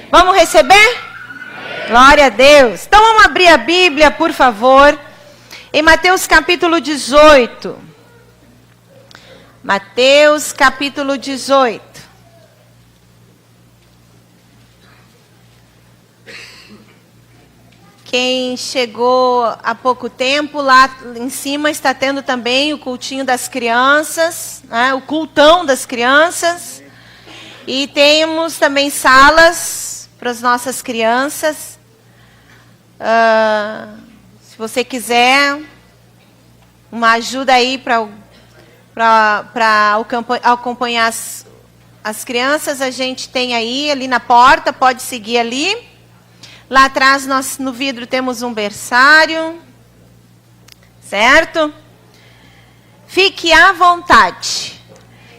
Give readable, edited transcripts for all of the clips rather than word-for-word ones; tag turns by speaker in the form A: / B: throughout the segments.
A: Vamos receber? Glória a Deus. Então vamos abrir a Bíblia, por favor, em Mateus capítulo 18. Mateus capítulo 18. Quem chegou há pouco tempo, lá em cima está tendo também o cultinho das crianças, né? O cultão das crianças. E temos também salas para as nossas crianças. Se você quiser uma ajuda aí para acompanhar as crianças, a gente tem aí, ali na porta, pode seguir ali. Lá atrás, nós no vidro temos um berçário, certo? Fique à vontade.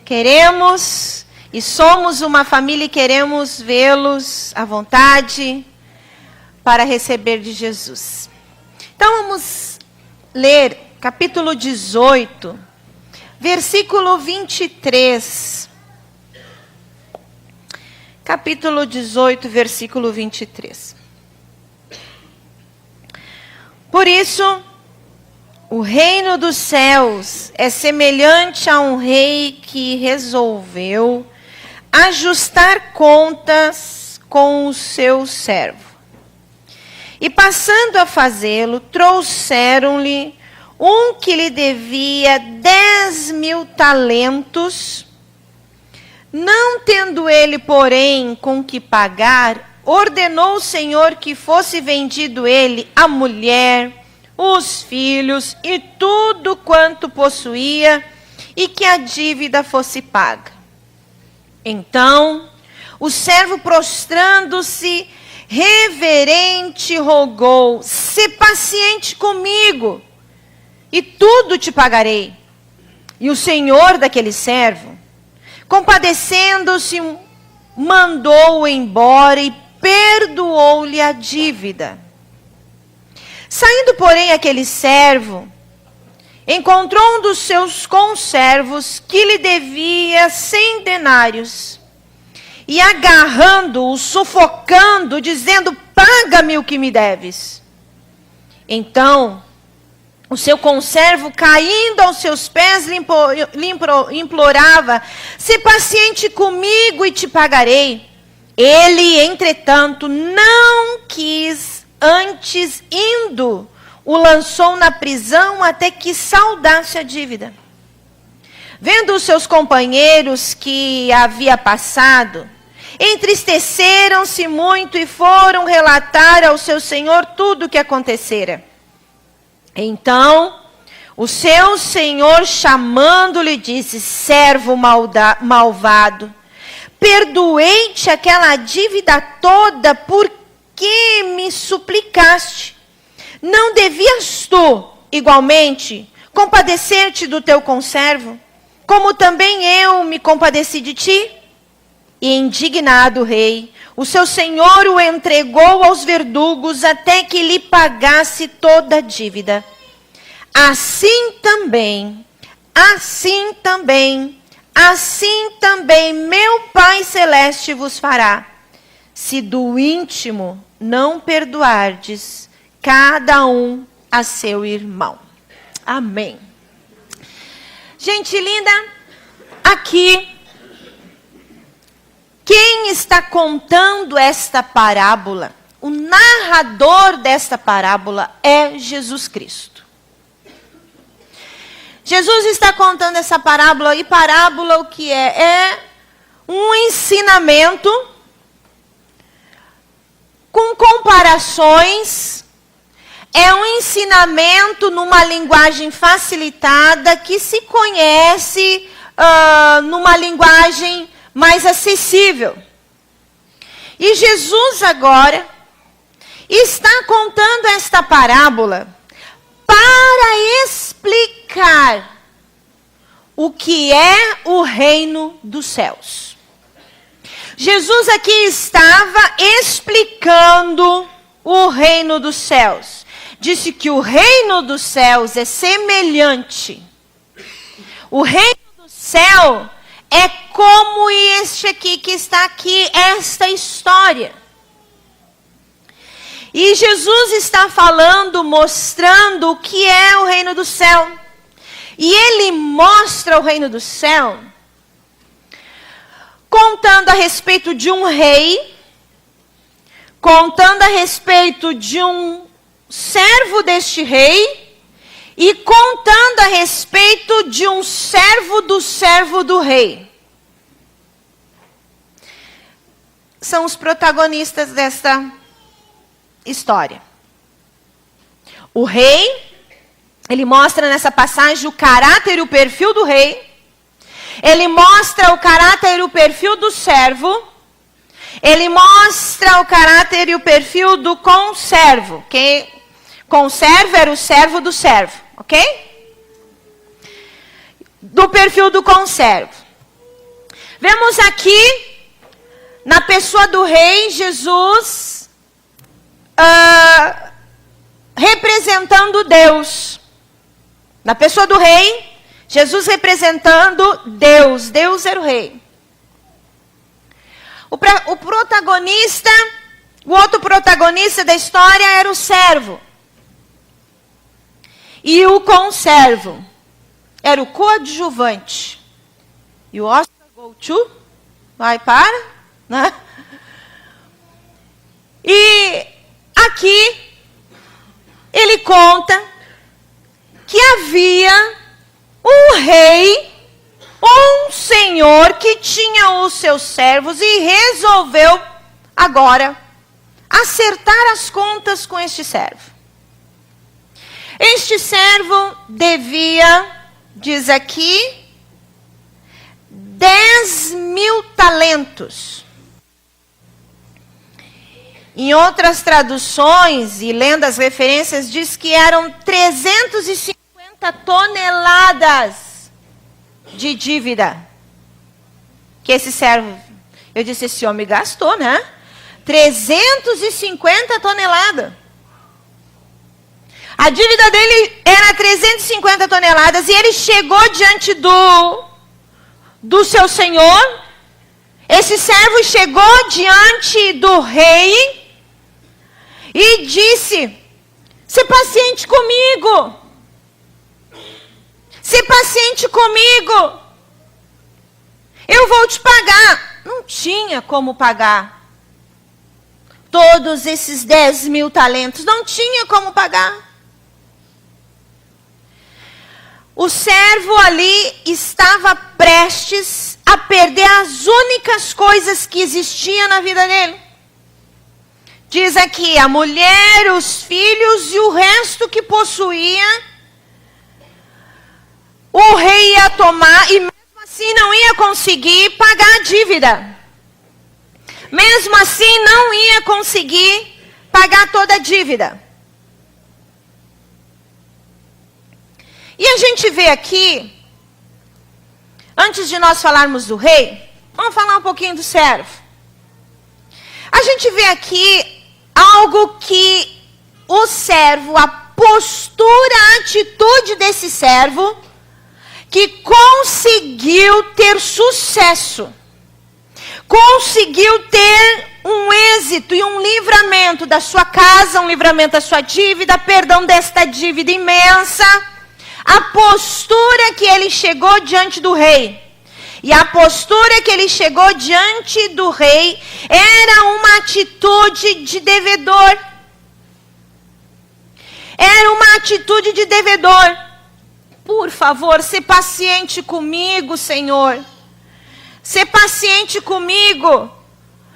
A: Queremos e somos uma família e queremos vê-los à vontade para receber de Jesus. Então vamos ler capítulo 18, versículo 23. Capítulo 18, versículo 23. Por isso, o reino dos céus é semelhante a um rei que resolveu ajustar contas com o seu servo. E passando a fazê-lo, trouxeram-lhe um que lhe devia 10.000 talentos. Não tendo ele, porém, com que pagar, ordenou o Senhor que fosse vendido ele, a mulher, os filhos e tudo quanto possuía, e que a dívida fosse paga. Então, o servo, prostrando-se, reverente, rogou: "Sê paciente comigo, e tudo te pagarei." E o senhor daquele servo, compadecendo-se, mandou-o embora e perdoou-lhe a dívida. Saindo, porém, aquele servo, encontrou um dos seus conservos que lhe devia 100 denários. E agarrando-o, sufocando, dizendo: "Paga-me o que me deves." Então, o seu conservo, caindo aos seus pés, lhe implorava: "Sê paciente comigo e te pagarei." Ele, entretanto, não quis, antes indo, o lançou na prisão até que saldasse a dívida. Vendo os seus companheiros que havia passado, entristeceram-se muito e foram relatar ao seu senhor tudo o que acontecera. Então, o seu senhor, chamando-lhe, disse: "Servo malvado, perdoei-te aquela dívida toda porque me suplicaste. Não devias tu, igualmente, compadecer-te do teu conservo, como também eu me compadeci de ti?" E indignado o rei, o seu senhor o entregou aos verdugos até que lhe pagasse toda a dívida. Assim também meu Pai Celeste vos fará, se do íntimo não perdoardes cada um a seu irmão. Amém. Gente linda, aqui, quem está contando esta parábola, o narrador desta parábola é Jesus Cristo. Jesus está contando essa parábola, e parábola o que é? É um ensinamento com comparações, é um ensinamento numa linguagem facilitada que se conhece numa linguagem mais acessível. E Jesus agora está contando esta parábola para explicar o que é o reino dos céus. Jesus aqui estava explicando o reino dos céus. Disse que o reino dos céus é semelhante. O reino do céu é como este aqui que está aqui, esta história. E Jesus está falando, mostrando o que é o reino do céu. E ele mostra o reino do céu contando a respeito de um rei, contando a respeito de um servo deste rei e contando a respeito de um servo do rei. São os protagonistas desta história. O rei, ele mostra nessa passagem o caráter e o perfil do rei. Ele mostra o caráter e o perfil do servo. Ele mostra o caráter e o perfil do conservo. Que conservo era o servo do servo, ok? Do perfil do conservo. Vemos aqui, na pessoa do rei, Jesus representando Deus. Na pessoa do rei, Jesus representando Deus. Deus era o rei. O protagonista, o outro protagonista da história era o servo. E o conservo era o coadjuvante. E o Oscar go to, vai para, né? E aqui ele conta que havia um rei, um senhor que tinha os seus servos e resolveu agora acertar as contas com este servo. Este servo devia, diz aqui, 10.000 talentos. Em outras traduções e lendo as referências, diz que eram 350 toneladas de dívida. Que esse servo, eu disse, esse homem gastou, né? 350 toneladas. A dívida dele era 350 toneladas e ele chegou diante do seu senhor. Esse servo chegou diante do rei e disse: "Se paciente comigo. Se paciente comigo. Eu vou te pagar." Não tinha como pagar todos esses 10.000 talentos. Não tinha como pagar. O servo ali estava prestes a perder as únicas coisas que existiam na vida dele. Diz aqui, a mulher, os filhos e o resto que possuía, o rei ia tomar e mesmo assim não ia conseguir pagar a dívida. Mesmo assim não ia conseguir pagar toda a dívida. E a gente vê aqui, antes de nós falarmos do rei, vamos falar um pouquinho do servo. A gente vê aqui algo que o servo, a postura, a atitude desse servo, que conseguiu ter sucesso, conseguiu ter um êxito e um livramento da sua casa, um livramento da sua dívida, perdão desta dívida imensa. A postura que ele chegou diante do rei. E a postura que ele chegou diante do rei era uma atitude de devedor. Era uma atitude de devedor. Por favor, se paciente comigo, Senhor. Se paciente comigo.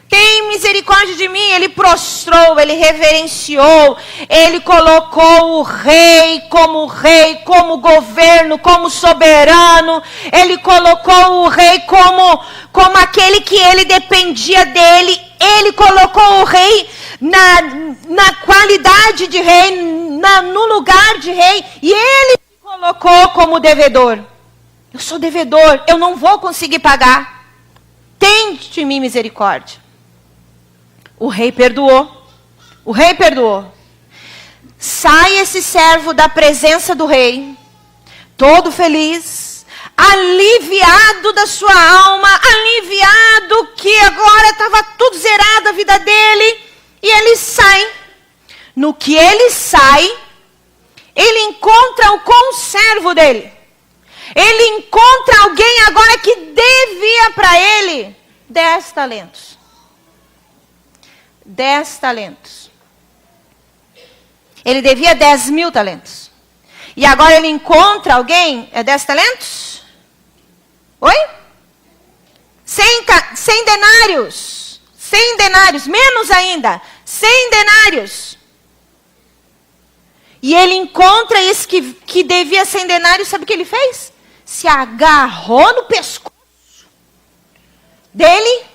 A: Tem misericórdia de mim. Ele prostrou, ele reverenciou, ele colocou o rei, como governo, como soberano. Ele colocou o rei como aquele que ele dependia dele. Ele colocou o rei na qualidade de rei, no lugar de rei. E ele se colocou como devedor. Eu sou devedor, eu não vou conseguir pagar. Tem de mim misericórdia. O rei perdoou. O rei perdoou. Sai esse servo da presença do rei, todo feliz, aliviado da sua alma, aliviado que agora estava tudo zerado a vida dele. E ele sai. No que ele sai, ele encontra o conservo dele. Ele encontra alguém agora que devia para ele 10 talentos. 10 talentos. Ele devia 10.000 talentos. E agora ele encontra alguém, 10 talentos? Oi? 100 denários. 100 denários, menos ainda. 100 denários. E ele encontra esse que devia 100 denários, sabe o que ele fez? Se agarrou no pescoço dele,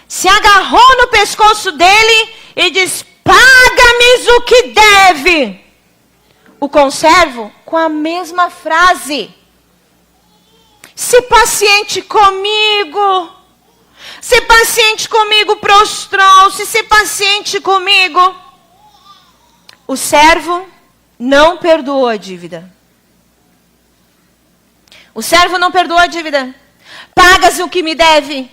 A: se agarrou no pescoço dele e diz, paga-me o que deve. O conservo, com a mesma frase, se paciente comigo, se paciente comigo, prostrou-se, se paciente comigo. O servo não perdoou a dívida. O servo não perdoou a dívida. Pagas o que me deve.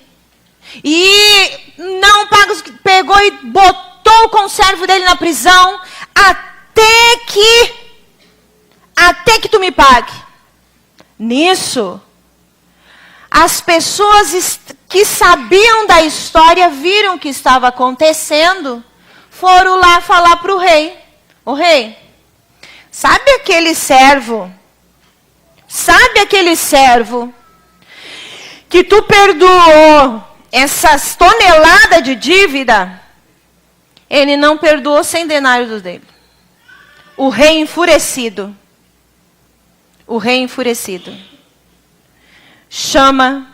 A: E não pagas o que... Pegou e botou o conservo dele na prisão. Até que tu me pague. Nisso, as pessoas que sabiam da história, viram o que estava acontecendo, foram lá falar para o rei. O rei, sabe aquele servo que tu perdoou essas toneladas de dívida? Ele não perdoou 100 denários dele. O rei enfurecido. Chama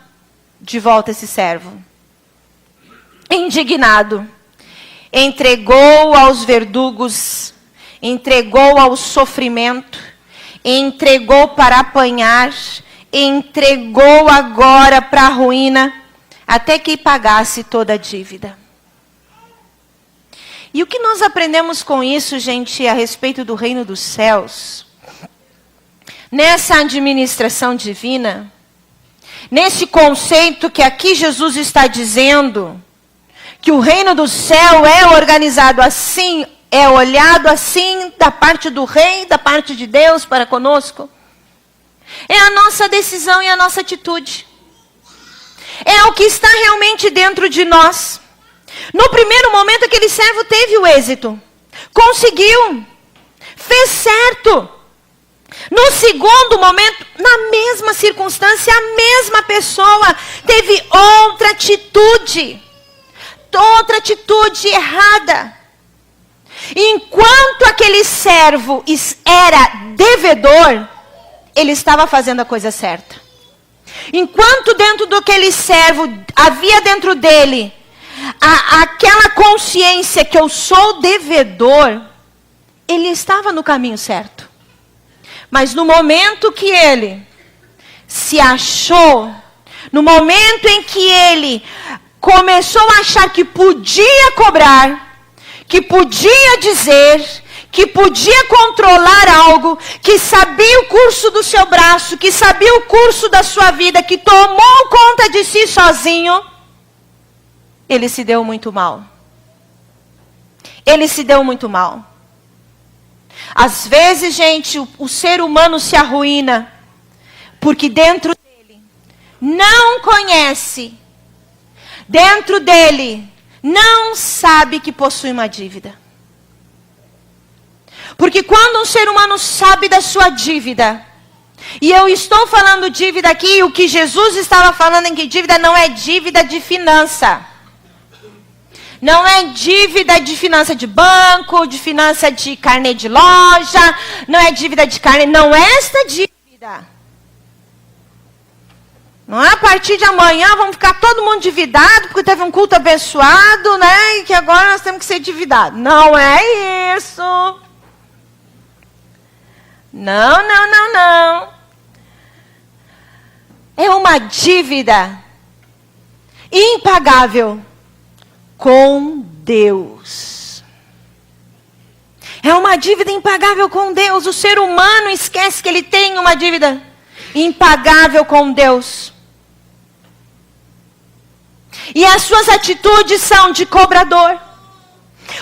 A: de volta esse servo. Indignado. Entregou aos verdugos. Entregou ao sofrimento. Entregou para apanhar, entregou agora para a ruína, até que pagasse toda a dívida. E o que nós aprendemos com isso, gente, a respeito do reino dos céus? Nessa administração divina, nesse conceito que aqui Jesus está dizendo, que o reino do céu é organizado assim, é olhado assim da parte do rei, da parte de Deus para conosco. É a nossa decisão e a nossa atitude. É o que está realmente dentro de nós. No primeiro momento, aquele servo teve o êxito. Conseguiu. Fez certo. No segundo momento, na mesma circunstância, a mesma pessoa teve outra atitude. Outra atitude errada. Enquanto aquele servo era devedor, ele estava fazendo a coisa certa. Enquanto dentro daquele servo, havia dentro dele aquela consciência que eu sou devedor, ele estava no caminho certo. Mas no momento que ele se achou, no momento em que ele começou a achar que podia cobrar, que podia dizer, que podia controlar algo, que sabia o curso do seu braço, que sabia o curso da sua vida, que tomou conta de si sozinho, ele se deu muito mal. Ele se deu muito mal. Às vezes, gente, o ser humano se arruína, porque dentro dele não conhece, dentro dele não sabe que possui uma dívida. Porque quando um ser humano sabe da sua dívida, e eu estou falando dívida aqui, o que Jesus estava falando em que dívida não é dívida de finança. Não é dívida de finança de banco, de finança de carnê de loja, não é dívida de carnê, não é esta dívida. Não é a partir de amanhã vamos ficar todo mundo endividado porque teve um culto abençoado, né? E que agora nós temos que ser endividados. Não é isso. Não. É uma dívida impagável com Deus. É uma dívida impagável com Deus. O ser humano esquece que ele tem uma dívida impagável com Deus. E as suas atitudes são de cobrador.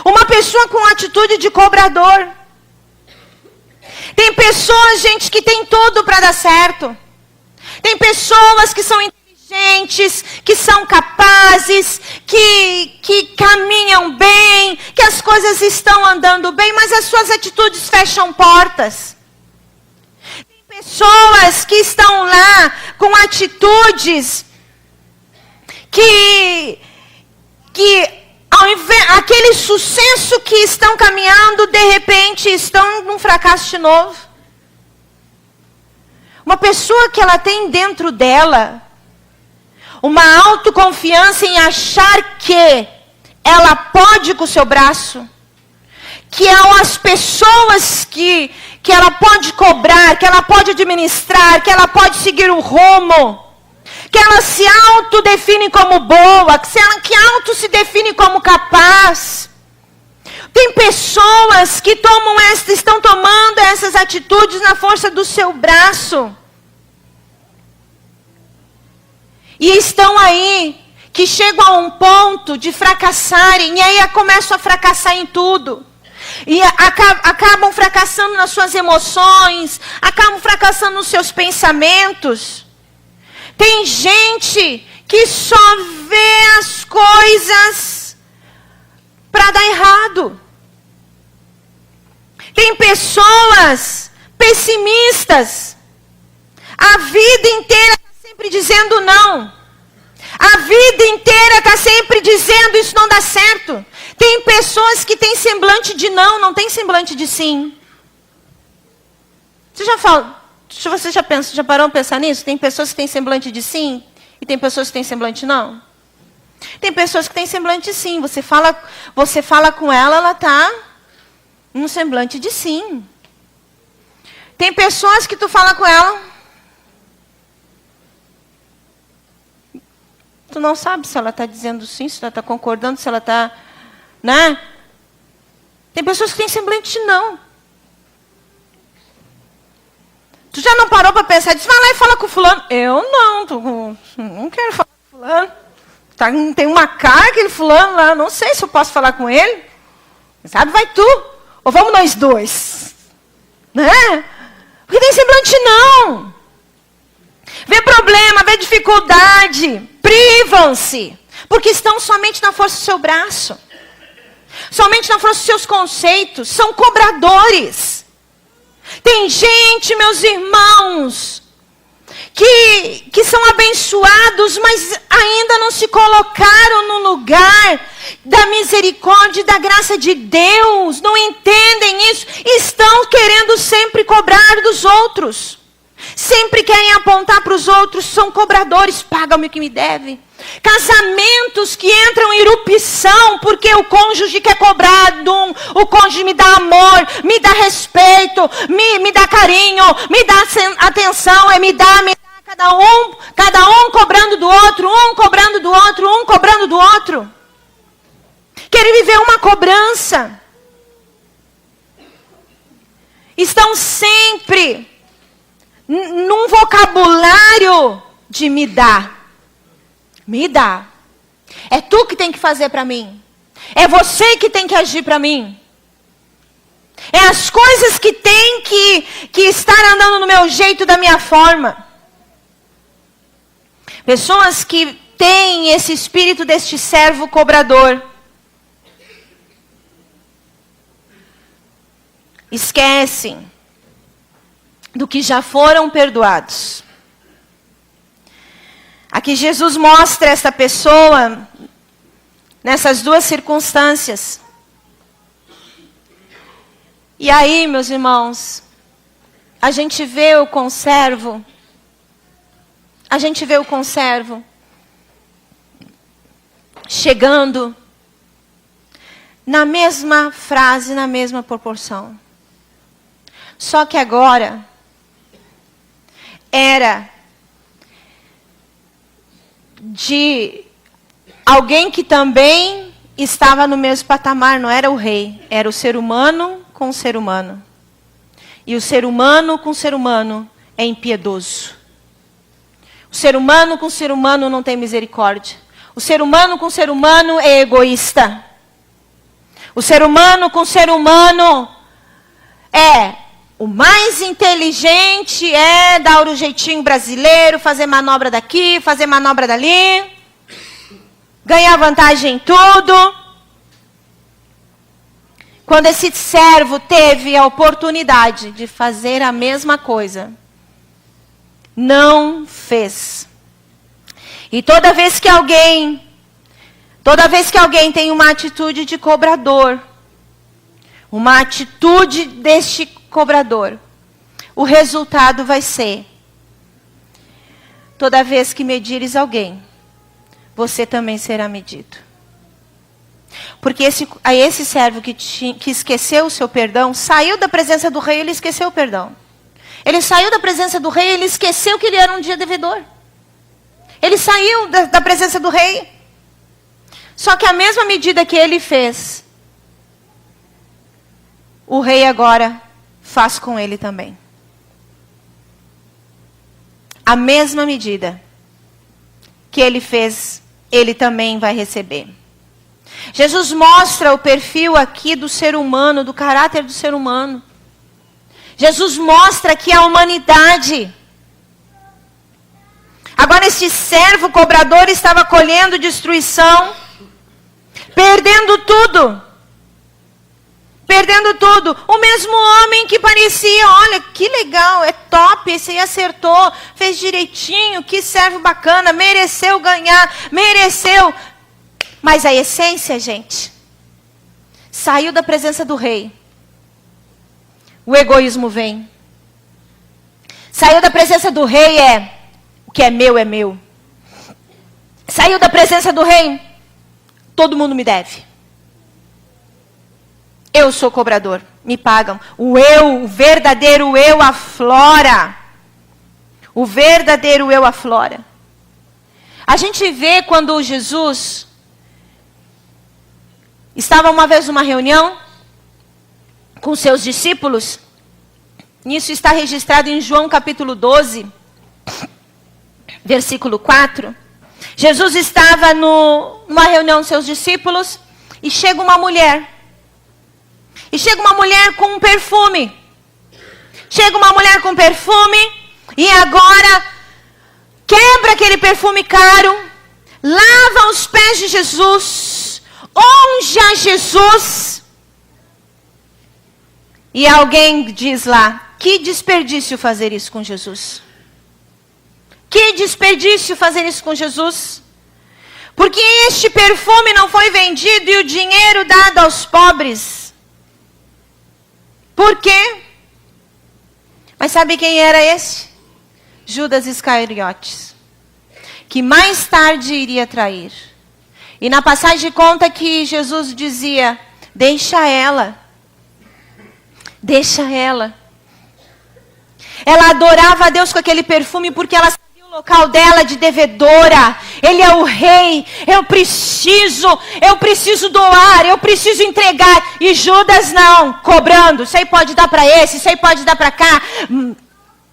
A: Uma pessoa pessoa com atitude de cobrador. Tem pessoas, gente, que tem tudo para dar certo. Tem pessoas que são inteligentes, que são capazes, que caminham bem, que as coisas estão andando bem, mas as suas atitudes fecham portas. Tem pessoas que estão lá com atitudes que ao invés, aquele sucesso que estão caminhando, de repente estão num fracasso de novo. Uma pessoa que ela tem dentro dela uma autoconfiança em achar que ela pode com o seu braço, que são as pessoas que ela pode cobrar, que ela pode administrar, que ela pode seguir o rumo, que ela se autodefine como boa, que auto se define como capaz. Tem pessoas que estão tomando essas atitudes na força do seu braço. E estão aí, que chegam a um ponto de fracassarem, e aí começam a fracassar em tudo. E acabam fracassando nas suas emoções, acabam fracassando nos seus pensamentos. Tem gente que só vê as coisas para dar errado. Tem pessoas pessimistas. A vida inteira está sempre dizendo não. A vida inteira está sempre dizendo isso não dá certo. Tem pessoas que têm semblante de não tem semblante de sim. Você já parou para pensar nisso? Tem pessoas que têm semblante de sim e tem pessoas que têm semblante de não. Tem pessoas que têm semblante de sim. Você fala com ela, ela está num semblante de sim. Tem pessoas que tu fala com ela, tu não sabe se ela está dizendo sim, se ela está concordando, se ela está, né? Tem pessoas que têm semblante de não. Tu já não parou para pensar, diz, vai lá e fala com fulano. Eu não quero falar com fulano. Tem uma cara aquele fulano lá, não sei se eu posso falar com ele. Sabe, vai tu. Ou vamos nós dois. Né? Porque tem semblante não. Vê problema, vê dificuldade. Privam-se. Porque estão somente na força do seu braço. Somente na força dos seus conceitos. São cobradores. Tem gente, meus irmãos, que são abençoados, mas ainda não se colocaram no lugar da misericórdia e da graça de Deus. Não entendem isso. Estão querendo sempre cobrar dos outros. Sempre querem apontar para os outros. São cobradores. Paga-me o que me deve. Casamentos que entram em erupção porque o cônjuge quer cobrar o cônjuge me dá amor, me dá respeito, me dá carinho, me dá atenção, me dá cada um cobrando do outro, um cobrando do outro, um cobrando do outro. Querem viver uma cobrança. Estão sempre num vocabulário de me dá. Me dá. É tu que tem que fazer para mim. É você que tem que agir para mim. É as coisas que tem que estar andando no meu jeito, da minha forma. Pessoas que têm esse espírito deste servo cobrador. Esquecem do que já foram perdoados. Aqui Jesus mostra essa pessoa nessas duas circunstâncias. E aí, meus irmãos, a gente vê o conservo. A gente vê o conservo chegando na mesma frase, na mesma proporção. Só que agora era de alguém que também estava no mesmo patamar, não era o rei, era o ser humano com o ser humano. E o ser humano com o ser humano é impiedoso. O ser humano com o ser humano não tem misericórdia. O ser humano com o ser humano é egoísta. O ser humano com o ser humano o mais inteligente, dar o jeitinho brasileiro, fazer manobra daqui, fazer manobra dali, ganhar vantagem em tudo. Quando esse servo teve a oportunidade de fazer a mesma coisa, não fez. E toda vez que alguém tem uma atitude de cobrador, uma atitude deste cobrador, o resultado vai ser: toda vez que medires alguém, você também será medido. Porque esse servo que esqueceu o seu perdão, saiu da presença do rei, ele esqueceu o perdão. Ele saiu da presença do rei, ele esqueceu que ele era um dia devedor. Ele saiu da presença do rei. Só que a mesma medida que ele fez, o rei agora faz com ele também. A mesma medida que ele fez, ele também vai receber. Jesus mostra o perfil aqui do ser humano, do caráter do ser humano. Jesus mostra aqui a humanidade. Agora este servo cobrador estava colhendo destruição, perdendo tudo. Perdendo tudo. O mesmo homem que parecia, olha, que legal, é top, esse aí acertou, fez direitinho, que servo bacana, mereceu ganhar, mereceu. Mas a essência, gente, saiu da presença do rei. O egoísmo vem. Saiu da presença do rei, o que é meu é meu. Saiu da presença do rei, todo mundo me deve. Eu sou cobrador, me pagam. O verdadeiro eu aflora. O verdadeiro eu aflora. A gente vê quando Jesus estava uma vez numa reunião com seus discípulos. Isso está registrado em João capítulo 12, versículo 4. Jesus estava numa reunião com seus discípulos e chega uma mulher. E chega uma mulher com um perfume. Chega uma mulher com perfume e agora quebra aquele perfume caro, lava os pés de Jesus, unge a Jesus. E alguém diz lá, que desperdício fazer isso com Jesus. Que desperdício fazer isso com Jesus. Porque este perfume não foi vendido e o dinheiro dado aos pobres. Por quê? Mas sabe quem era esse? Judas Iscariotes, que mais tarde iria trair. E na passagem conta que Jesus dizia, deixa ela. Deixa ela. Ela adorava a Deus com aquele perfume porque ela sabia o local dela de devedora. Ele é o rei. Eu preciso doar, eu preciso entregar. E Judas não, cobrando. Isso aí pode dar para esse, isso aí pode dar para cá.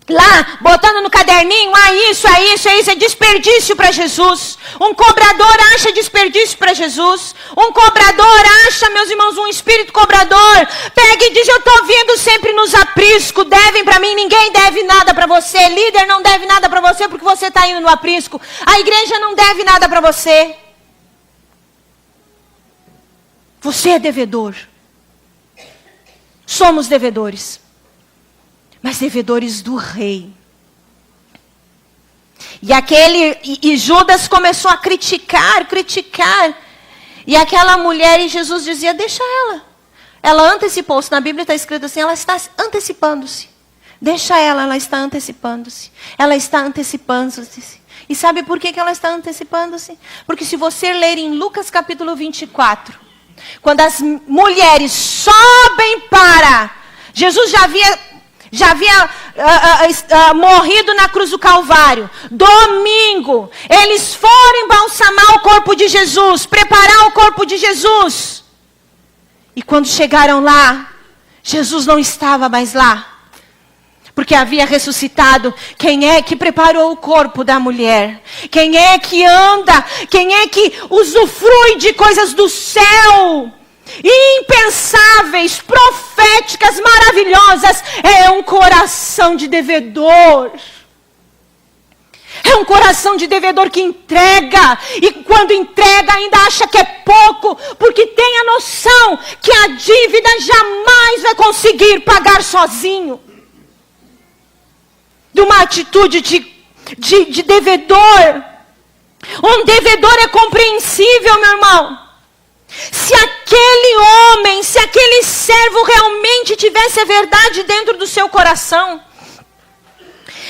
A: Lá, botando no caderninho, isso é desperdício para Jesus. Um cobrador acha desperdício para Jesus. Um cobrador acha, meus irmãos, um espírito cobrador. Pega e diz, eu estou vindo sempre nos aprisco, devem para mim, ninguém deve nada para você. Líder não deve nada para você porque você está indo no aprisco. A igreja não deve nada para você. Você é devedor. Somos devedores. Mas devedores do rei. E Judas começou a criticar. E aquela mulher, e Jesus dizia, deixa ela. Ela antecipou-se. Na Bíblia está escrito assim, ela está antecipando-se. Deixa ela está antecipando-se. Ela está antecipando-se. E sabe por que ela está antecipando-se? Porque se você ler em Lucas capítulo 24, quando as mulheres sobem para... Jesus já havia morrido na cruz do Calvário. Domingo, eles foram embalsamar o corpo de Jesus, preparar o corpo de Jesus. E quando chegaram lá, Jesus não estava mais lá. Porque havia ressuscitado. Quem é que preparou o corpo da mulher? Quem é que anda? Quem é que usufrui de coisas do céu? impensáveis, proféticas, maravilhosas. É um coração de devedor. É um coração de devedor que entrega. E quando entrega ainda acha que é pouco. Porque tem a noção que a dívida jamais vai conseguir pagar sozinho. De uma atitude de devedor. Um devedor é compreensível, meu irmão. Se aquele homem, se aquele servo realmente tivesse a verdade dentro do seu coração.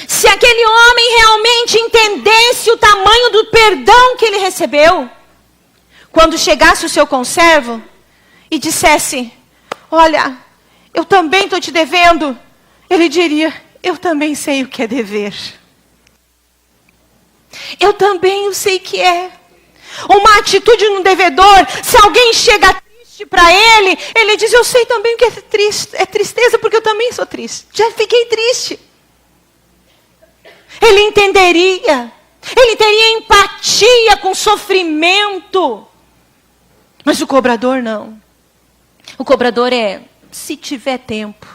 A: Se aquele homem realmente entendesse o tamanho do perdão que ele recebeu. Quando chegasse o seu conservo e dissesse, olha, eu também estou te devendo. Ele diria, eu também sei o que é dever. Eu também sei que é. Uma atitude no devedor, se alguém chega triste para ele, ele diz, eu sei também o que é tristeza, porque eu também sou triste. Já fiquei triste. Ele entenderia. Ele teria empatia com o sofrimento. Mas o cobrador não. O cobrador é, se tiver tempo,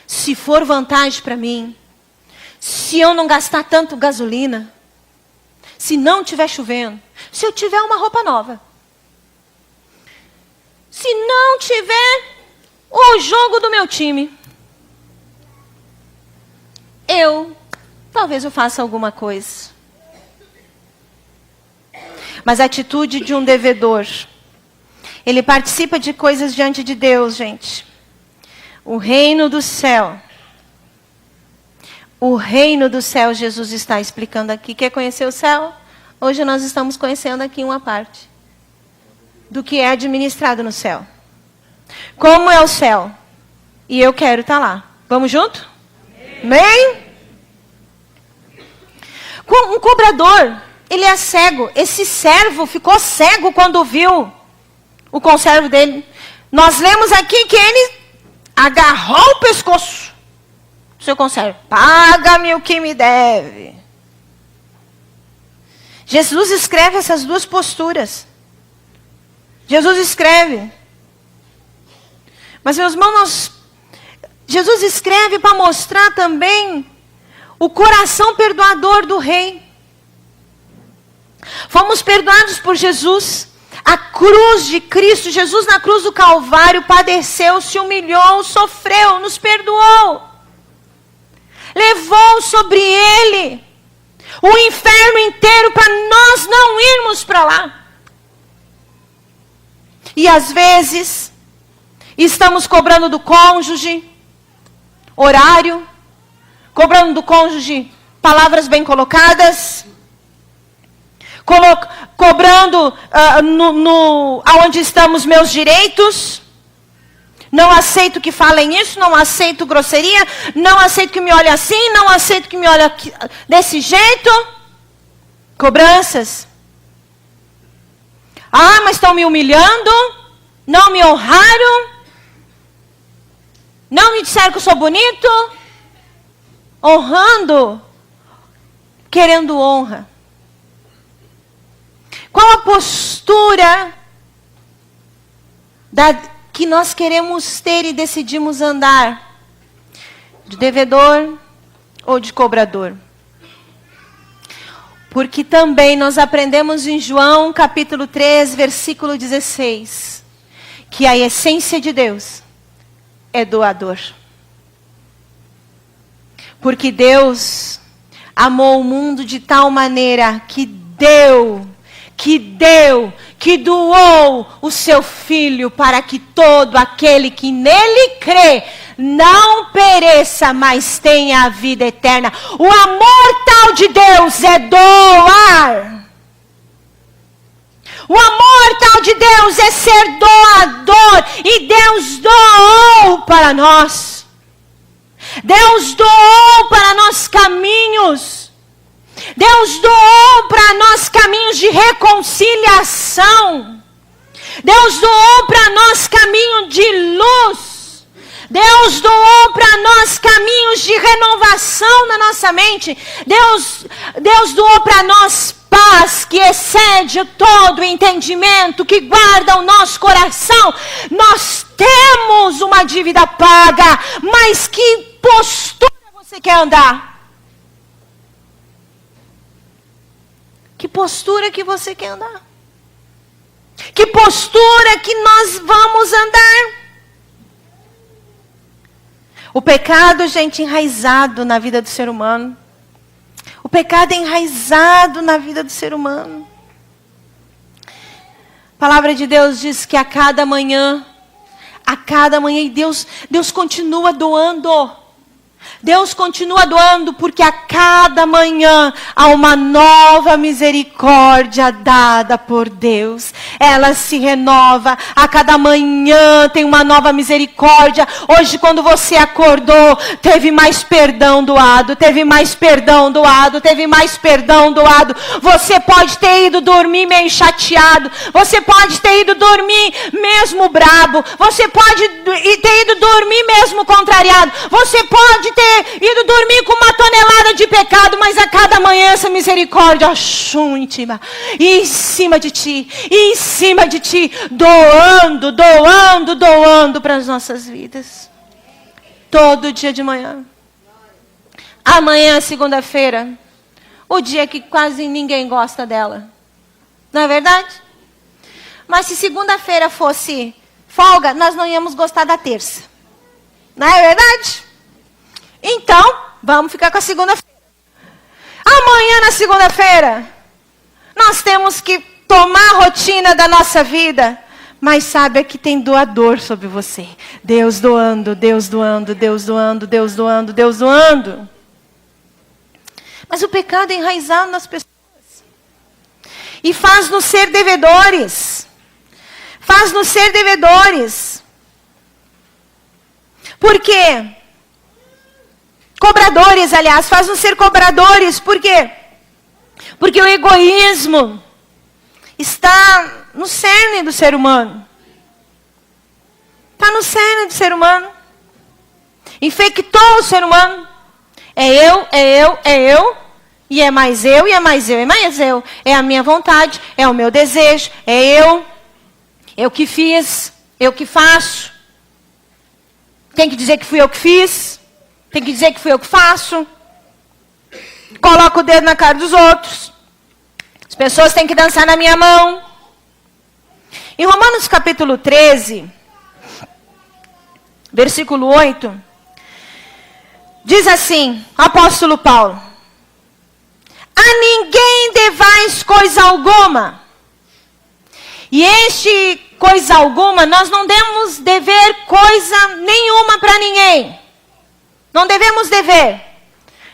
A: se for vantagem para mim, se eu não gastar tanto gasolina, se não estiver chovendo, se eu tiver uma roupa nova, se não tiver o jogo do meu time, talvez eu faça alguma coisa. Mas a atitude de um devedor, ele participa de coisas diante de Deus, gente. O reino do céu. O reino do céu, Jesus está explicando aqui. Quer conhecer o céu? Hoje nós estamos conhecendo aqui uma parte do que é administrado no céu. Como é o céu? E eu quero estar lá. Vamos junto? Amém? Um cobrador, ele é cego. Esse servo ficou cego quando viu o conservo dele. Nós lemos aqui que ele agarrou o pescoço do seu conservo. Paga-me o que me deve. Jesus escreve essas duas posturas. Jesus escreve. Mas, meus irmãos, Jesus escreve para mostrar também o coração perdoador do rei. Fomos perdoados por Jesus. A cruz de Cristo, Jesus na cruz do Calvário padeceu, se humilhou, sofreu, nos perdoou. Levou sobre ele o inferno inteiro para nós não irmos para lá. E às vezes estamos cobrando do cônjuge horário, cobrando do cônjuge palavras bem colocadas, cobrando aonde estamos meus direitos. Não aceito que falem isso, não aceito grosseria, não aceito que me olhe assim, não aceito que me olhe desse jeito. Cobranças. Ah, mas estão me humilhando, não me honraram, não me disseram que eu sou bonito. Honrando, querendo honra. Qual a postura que nós queremos ter e decidimos andar? De devedor ou de cobrador? Porque também nós aprendemos em João capítulo 3, versículo 16, que a essência de Deus é doador. Porque Deus amou o mundo de tal maneira que doou o seu Filho para que todo aquele que nele crê não pereça, mas tenha a vida eterna. O amor tal de Deus é doar. O amor tal de Deus é ser doador. E Deus doou para nós. Deus doou para nós caminhos. Deus doou para nós caminhos de reconciliação. Deus doou para nós caminho de luz. Deus doou para nós caminhos de renovação na nossa mente. Deus doou para nós paz que excede todo entendimento, que guarda o nosso coração. Nós temos uma dívida paga, mas que postura você quer andar? Que postura que você quer andar? Que postura que nós vamos andar? O pecado, gente, enraizado na vida do ser humano. O pecado é enraizado na vida do ser humano. A palavra de Deus diz que a cada manhã, e Deus continua doando. Deus continua doando, porque a cada manhã há uma nova misericórdia dada por Deus. Ela se renova, a cada manhã tem uma nova misericórdia. Hoje, quando você acordou, teve mais perdão doado, teve mais perdão doado, teve mais perdão doado. Você pode ter ido dormir meio chateado, você pode ter ido dormir mesmo brabo, você pode ter ido dormir mesmo contrariado, você pode ter ido dormir com uma tonelada de pecado, mas a cada manhã essa misericórdia em cima de ti, doando para as nossas vidas. Todo dia de manhã. Amanhã é segunda-feira, o dia que quase ninguém gosta dela. Não é verdade? Mas se segunda-feira fosse folga, nós não íamos gostar da terça. Não é verdade? Então, vamos ficar com a segunda-feira. Amanhã, na segunda-feira, nós temos que tomar a rotina da nossa vida. Mas saiba que tem doador sobre você. Deus doando, Deus doando, Deus doando, Deus doando, Deus doando. Mas o pecado é enraizado nas pessoas. E faz-nos ser devedores. Faz-nos ser devedores. Por quê? Cobradores, aliás, faz-nos ser cobradores. Por quê? Porque o egoísmo está no cerne do ser humano. Está no cerne do ser humano. Infectou o ser humano. É eu. E é mais eu, e é mais eu, e mais eu. É a minha vontade, é o meu desejo, é eu. Eu que fiz, eu que faço. Tem que dizer que fui eu que fiz. Tem que dizer que fui eu que faço. Coloco o dedo na cara dos outros. As pessoas têm que dançar na minha mão. Em Romanos capítulo 13, versículo 8, diz assim, apóstolo Paulo: a ninguém devais coisa alguma. E este coisa alguma, nós não devemos dever coisa nenhuma para ninguém. Não devemos dever.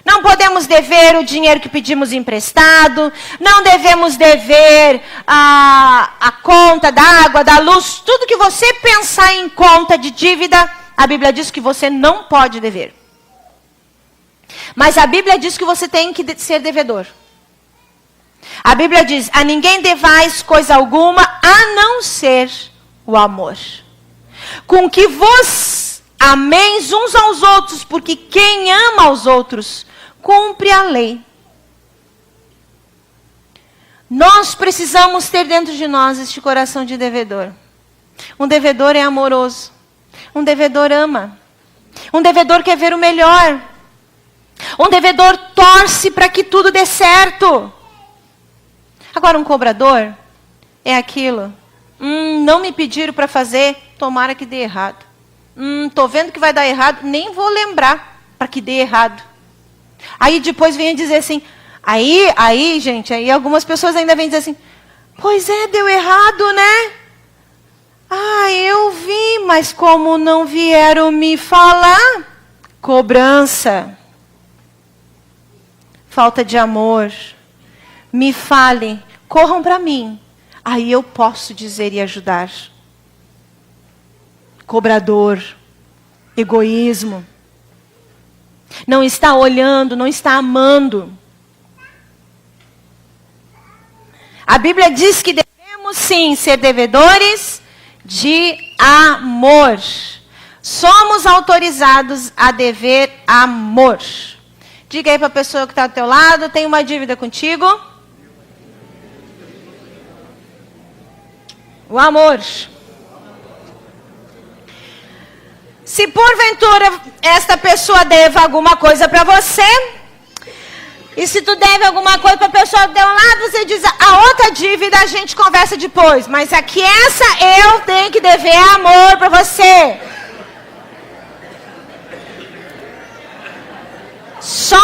A: Não podemos dever o dinheiro que pedimos emprestado. Não devemos dever a conta da água, da luz. Tudo que você pensar em conta de dívida, a Bíblia diz que você não pode dever. Mas a Bíblia diz que você tem que ser devedor. A Bíblia diz, a ninguém devais coisa alguma, a não ser o amor. Com que vos ameis uns aos outros, porque quem ama aos outros, cumpre a lei. Nós precisamos ter dentro de nós este coração de devedor. Um devedor é amoroso. Um devedor ama. Um devedor quer ver o melhor. Um devedor torce para que tudo dê certo. Agora, um cobrador é aquilo. Não me pediram para fazer, tomara que dê errado. Estou vendo que vai dar errado, nem vou lembrar para que dê errado. Aí depois vem dizer assim, aí gente, aí algumas pessoas ainda vêm dizer assim, pois é, deu errado, né? Eu vi, mas como não vieram me falar, cobrança, falta de amor, me falem, corram para mim, aí eu posso dizer e ajudar. Cobrador, egoísmo, não está olhando, não está amando. A Bíblia diz que devemos sim ser devedores de amor. Somos autorizados a dever amor. Diga aí para a pessoa que está ao teu lado, tem uma dívida contigo? O amor. Se porventura esta pessoa deve alguma coisa para você, e se tu deve alguma coisa para a pessoa de um lado, você diz, a outra dívida a gente conversa depois, mas aqui essa eu tenho que dever amor para você. Só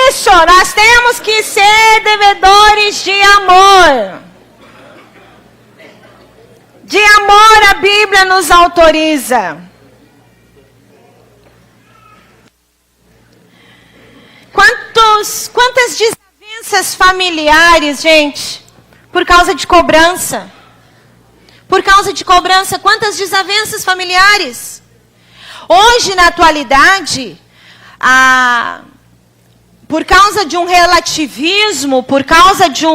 A: isso, nós temos que ser devedores de amor. De amor a Bíblia nos autoriza. Quantas desavenças familiares, gente, por causa de cobrança. Por causa de cobrança, quantas desavenças familiares. Hoje, na atualidade, por causa de um relativismo, por causa de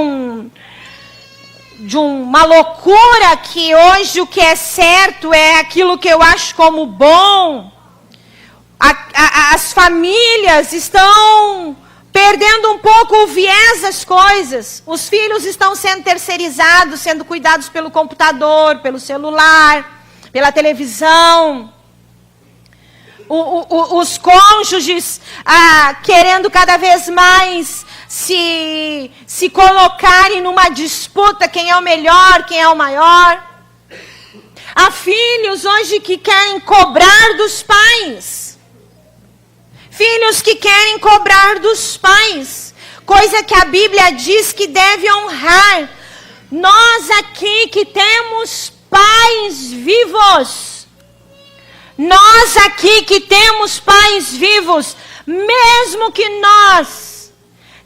A: uma loucura que hoje o que é certo é aquilo que eu acho como bom, as famílias estão perdendo um pouco o viés das coisas. Os filhos estão sendo terceirizados, sendo cuidados pelo computador, pelo celular, pela televisão. Os cônjuges querendo cada vez mais se colocarem numa disputa, quem é o melhor, quem é o maior. Há filhos hoje que querem cobrar dos pais. Filhos que querem cobrar dos pais, coisa que a Bíblia diz que deve honrar. Nós aqui que temos pais vivos, nós aqui que temos pais vivos, mesmo que nós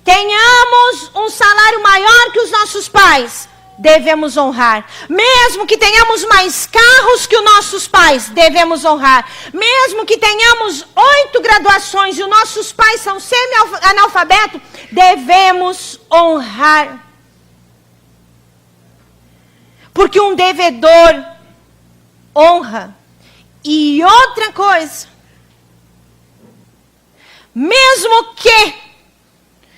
A: tenhamos um salário maior que os nossos pais, devemos honrar. Mesmo que tenhamos mais carros que os nossos pais, devemos honrar. Mesmo que tenhamos 8 graduações e os nossos pais são semi-analfabetos, devemos honrar. Porque um devedor honra. E outra coisa, mesmo que,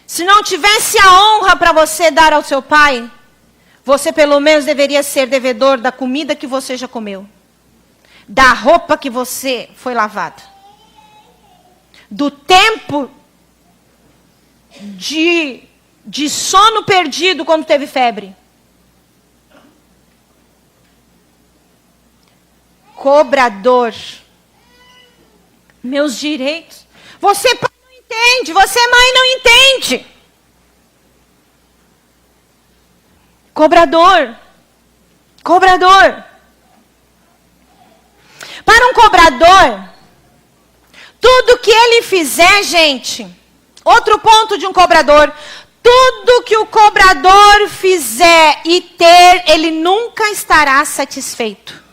A: se não tivesse a honra para você dar ao seu pai, você pelo menos deveria ser devedor da comida que você já comeu. Da roupa que você foi lavada. Do tempo de sono perdido quando teve febre. Cobrador. Meus direitos. Você pai não entende, você mãe não entende. Cobrador. Cobrador. Para um cobrador, tudo que ele fizer, gente, outro ponto de um cobrador, tudo que o cobrador fizer e ter, ele nunca estará satisfeito.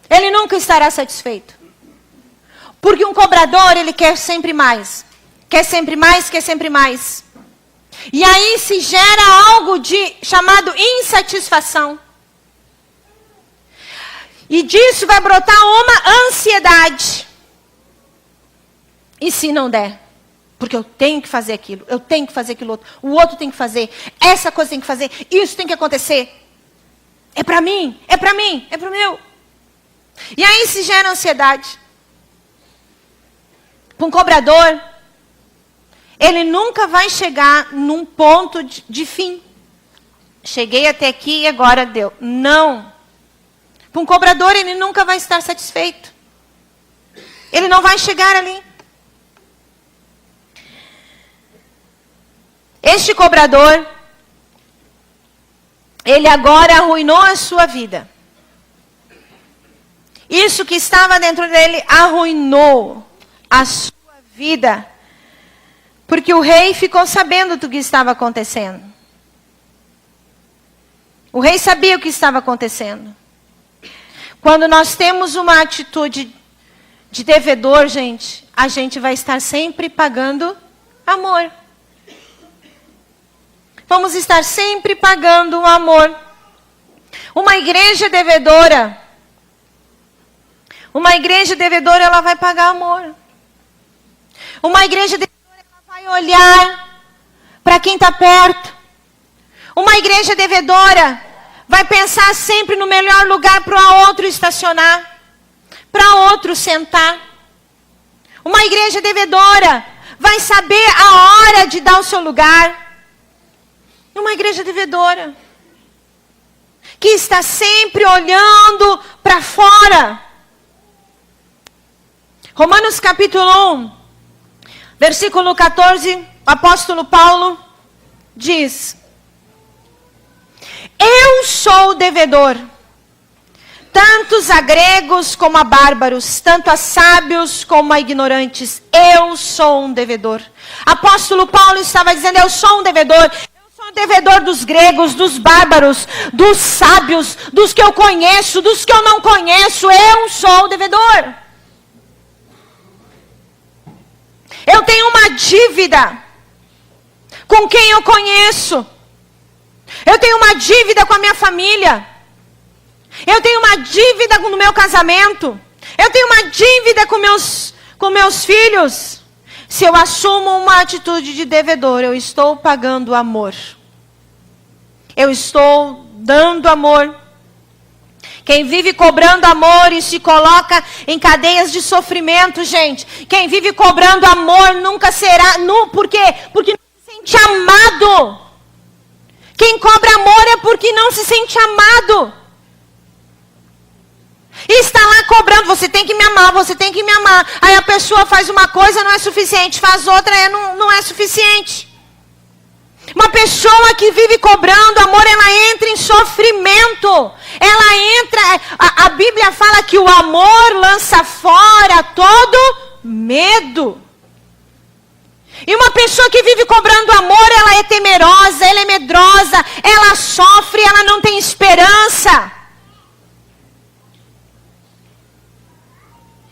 A: Ele nunca estará satisfeito. Porque um cobrador, ele quer sempre mais. Quer sempre mais, quer sempre mais. E aí se gera algo chamado insatisfação. E disso vai brotar uma ansiedade. E se não der? Porque eu tenho que fazer aquilo, eu tenho que fazer aquilo outro, o outro tem que fazer, essa coisa tem que fazer, isso tem que acontecer. É para mim, é para mim, é para o meu. E aí se gera ansiedade. Para um cobrador, ele nunca vai chegar num ponto de fim. Cheguei até aqui e agora deu. Não. Para um cobrador, ele nunca vai estar satisfeito. Ele não vai chegar ali. Este cobrador, ele agora arruinou a sua vida. Isso que estava dentro dele arruinou a sua vida. Porque o rei ficou sabendo do que estava acontecendo. O rei sabia o que estava acontecendo. Quando nós temos uma atitude de devedor, gente, a gente vai estar sempre pagando amor. Vamos estar sempre pagando o amor. Uma igreja devedora, ela vai pagar amor. Uma igreja devedora, ela vai olhar para quem está perto. Uma igreja devedora vai pensar sempre no melhor lugar para outro estacionar, para outro sentar. Uma igreja devedora vai saber a hora de dar o seu lugar. Uma igreja devedora, que está sempre olhando para fora. Romanos capítulo 1, versículo 14, o apóstolo Paulo diz: eu sou devedor, tanto a gregos como a bárbaros, tanto a sábios como a ignorantes. Eu sou um devedor. Apóstolo Paulo estava dizendo: eu sou um devedor. Eu sou um devedor dos gregos, dos bárbaros, dos sábios, dos que eu conheço, dos que eu não conheço. Eu sou o devedor. Eu tenho uma dívida com quem eu conheço. Eu tenho uma dívida com a minha família. Eu tenho uma dívida no meu casamento. Eu tenho uma dívida com meus filhos. Se eu assumo uma atitude de devedor, eu estou pagando amor. Eu estou dando amor. Quem vive cobrando amor e se coloca em cadeias de sofrimento, gente. Quem vive cobrando amor nunca será... Por quê? Porque não se sente amado. Quem cobra amor é porque não se sente amado. E está lá cobrando: você tem que me amar, você tem que me amar. Aí a pessoa faz uma coisa, não é suficiente. Faz outra, não é suficiente. Uma pessoa que vive cobrando amor, ela entra em sofrimento. Ela entra... A Bíblia fala que o amor lança fora todo medo. E uma pessoa que vive cobrando amor, ela é temerosa, ela é medrosa, ela sofre, ela não tem esperança.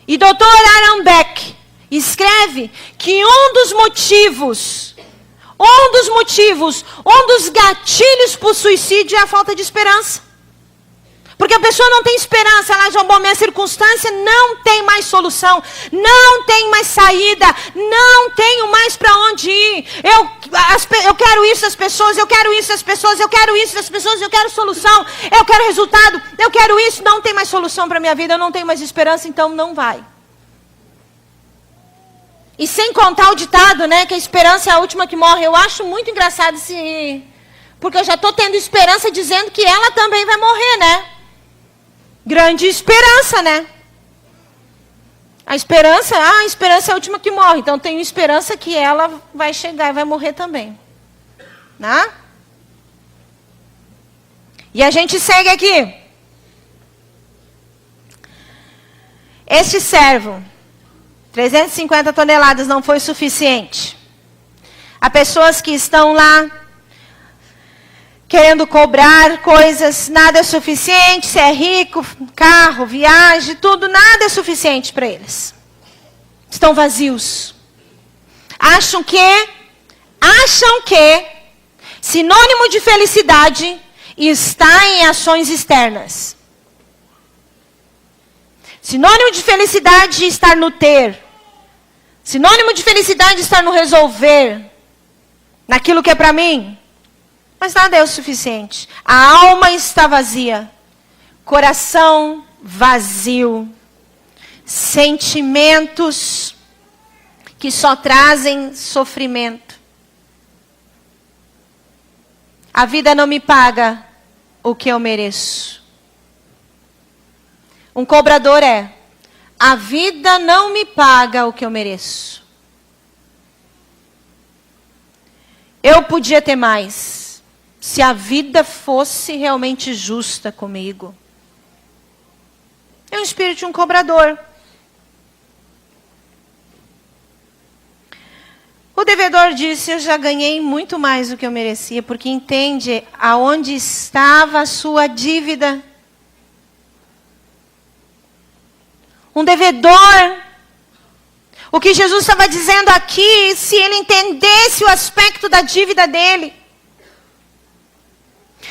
A: E Dr. Aaron Beck escreve que um dos gatilhos para o suicídio é a falta de esperança. Porque a pessoa não tem esperança. Ela já, minha circunstância não tem mais solução, não tem mais saída, não tenho mais para onde ir. Eu quero isso das pessoas, eu quero isso das pessoas, eu quero isso das pessoas, eu quero solução, eu quero resultado, eu quero isso. Não tem mais solução para a minha vida, eu não tenho mais esperança, então não vai. E sem contar o ditado, né, que a esperança é a última que morre. Eu acho muito engraçado porque eu já estou tendo esperança dizendo que ela também vai morrer, né? Grande esperança, né? A esperança é a última que morre. Então tenho esperança que ela vai chegar e vai morrer também. Né? E a gente segue aqui. Este servo, 350 toneladas não foi suficiente. Há pessoas que estão lá querendo cobrar coisas, nada é suficiente. Se é rico, carro, viagem, tudo, nada é suficiente para eles. Estão vazios. Acham que sinônimo de felicidade está em ações externas. Sinônimo de felicidade estar no ter. Sinônimo de felicidade estar no resolver. Naquilo que é para mim. Mas nada é o suficiente. A alma está vazia. Coração vazio. Sentimentos que só trazem sofrimento. A vida não me paga o que eu mereço. Um cobrador é: a vida não me paga o que eu mereço. Eu podia ter mais. Se a vida fosse realmente justa comigo. É um espírito de um cobrador. O devedor disse: eu já ganhei muito mais do que eu merecia, porque entende aonde estava a sua dívida. Um devedor. O que Jesus estava dizendo aqui, se ele entendesse o aspecto da dívida dele.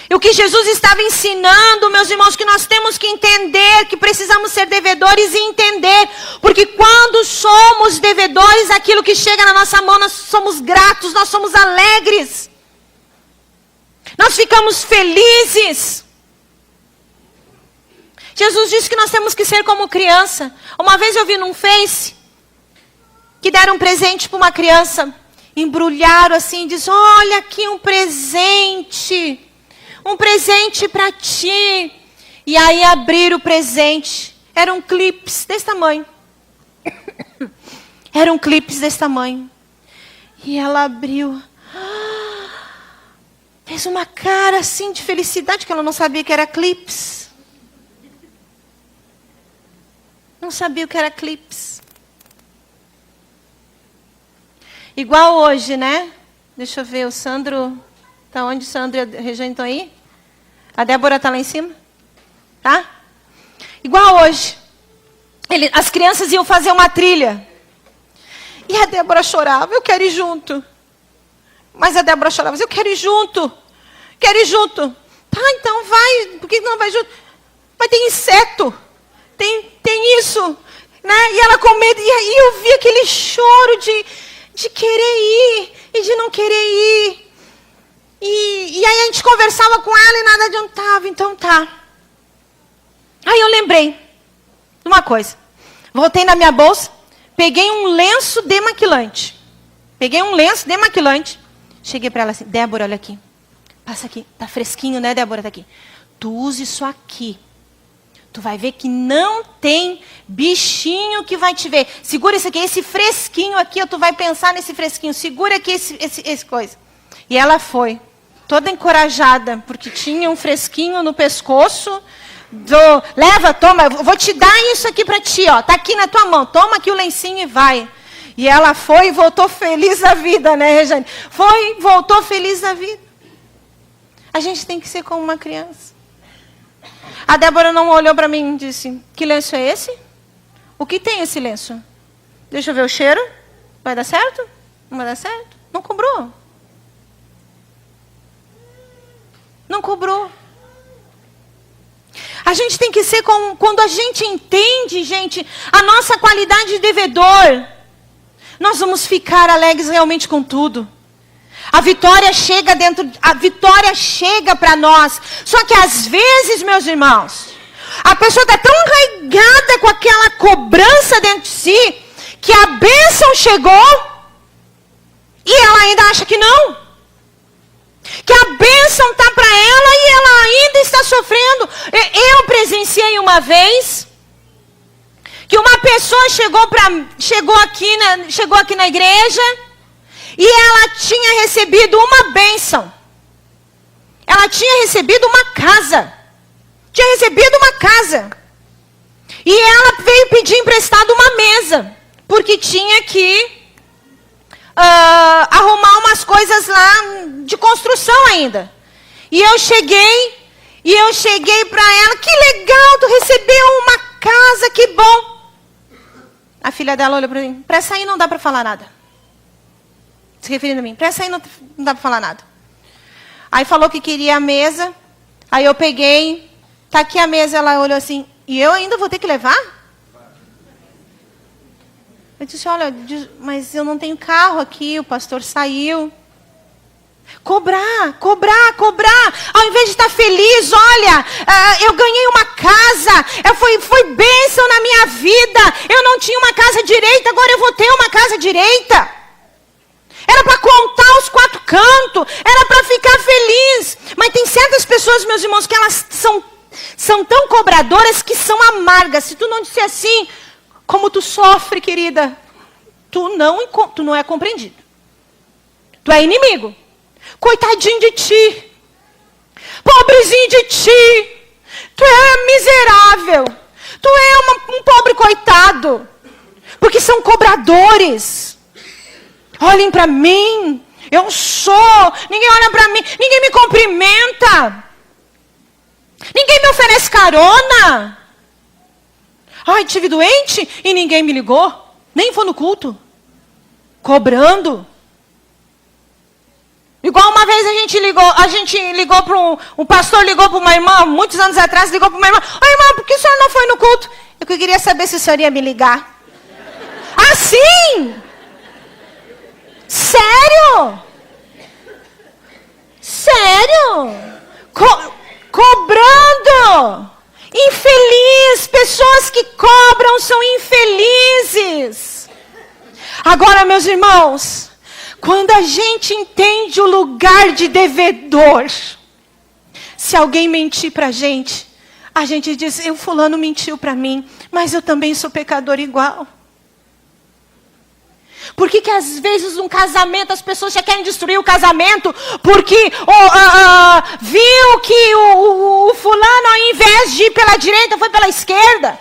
A: E o que Jesus estava ensinando, meus irmãos, que nós temos que entender, que precisamos ser devedores e entender. Porque quando somos devedores, aquilo que chega na nossa mão, nós somos gratos, nós somos alegres. Nós ficamos felizes. Jesus disse que nós temos que ser como criança. Uma vez eu vi num Face que deram um presente para uma criança. Embrulharam assim e diz: olha aqui um presente para ti. E aí abriram o presente. Eram clipes desse tamanho. Eram clipes desse tamanho. E ela abriu. Fez uma cara assim de felicidade, que ela não sabia que era clipes. Não sabia o que era clipes. Igual hoje, né? Deixa eu ver, o Sandro... Tá onde o Sandro e a Regiane estão aí? A Débora está lá em cima? Tá? Igual hoje. As crianças iam fazer uma trilha. E a Débora chorava: eu quero ir junto. Mas a Débora chorava: eu quero ir junto. Quero ir junto. Tá, então vai. Por que não vai junto? Mas tem inseto. Tem isso. Né? E ela com medo. E aí eu vi aquele choro de querer ir e de não querer ir. E aí a gente conversava com ela e nada adiantava. Então tá. Aí eu lembrei de uma coisa. Voltei na minha bolsa, peguei um lenço demaquilante. Cheguei para ela assim: Débora, olha aqui. Passa aqui. Tá fresquinho, né, Débora? Tá aqui. Tu usa isso aqui. Tu vai ver que não tem bichinho que vai te ver. Segura isso aqui, esse fresquinho aqui, tu vai pensar nesse fresquinho. Segura aqui esse coisa. E ela foi, toda encorajada, porque tinha um fresquinho no pescoço. Leva, toma, eu vou te dar isso aqui para ti, ó. Tá aqui na tua mão, toma aqui o lencinho e vai. E ela foi e voltou feliz da vida, né, Regiane? Foi, voltou feliz da vida. A gente tem que ser como uma criança. A Débora não olhou para mim e disse: que lenço é esse? O que tem esse lenço? Deixa eu ver o cheiro. Vai dar certo? Não vai dar certo? Não cobrou. Não cobrou. A gente tem que ser como, quando a gente entende, gente, a nossa qualidade de devedor, nós vamos ficar alegres realmente com tudo. A vitória chega para nós. Só que às vezes, meus irmãos, a pessoa está tão enraigada com aquela cobrança dentro de si, que a bênção chegou e ela ainda acha que não. Que a bênção está para ela e ela ainda está sofrendo. Eu presenciei uma vez que uma pessoa chegou aqui na igreja e ela tinha recebido uma bênção. Ela tinha recebido uma casa. E ela veio pedir emprestado uma mesa, porque tinha que arrumar umas coisas lá de construção ainda. E eu cheguei para ela: que legal, tu recebeu uma casa, que bom. A filha dela olhou para mim: para essa aí não dá para falar nada. Se referindo a mim: para essa aí não dá para falar nada. Aí falou que queria a mesa. Aí eu peguei: tá aqui a mesa. Ela olhou assim: e eu ainda vou ter que levar? Eu disse: olha, mas eu não tenho carro aqui, o pastor saiu. Cobrar. Ao invés de estar feliz: olha, eu ganhei uma casa, foi bênção na minha vida. Eu não tinha uma casa direita, agora eu vou ter uma casa direita. Era para contar os 4 cantos, era para ficar feliz. Mas tem certas pessoas, meus irmãos, que elas são tão cobradoras que são amargas. Se tu não disser assim: como tu sofre, querida, tu não é compreendido. Tu é inimigo. Coitadinho de ti. Pobrezinho de ti. Tu é miserável. Tu é um pobre coitado. Porque são cobradores. Olhem para mim. Eu sou. Ninguém olha para mim. Ninguém me cumprimenta. Ninguém me oferece carona. Ai, tive doente e ninguém me ligou. Nem vou no culto. Cobrando. Igual uma vez a gente ligou para um pastor ligou para uma irmã, muitos anos atrás, ligou para uma irmã: ô irmã, por que a senhora não foi no culto? Eu queria saber se a senhora ia me ligar. Assim? Sério? Cobrando. Infeliz, pessoas que cobram são infelizes. Agora, meus irmãos, quando a gente entende o lugar de devedor, se alguém mentir para a gente diz, o fulano mentiu para mim, mas eu também sou pecador igual. Por que às vezes um casamento, as pessoas já querem destruir o casamento, porque viu que o fulano, ao invés de ir pela direita, foi pela esquerda?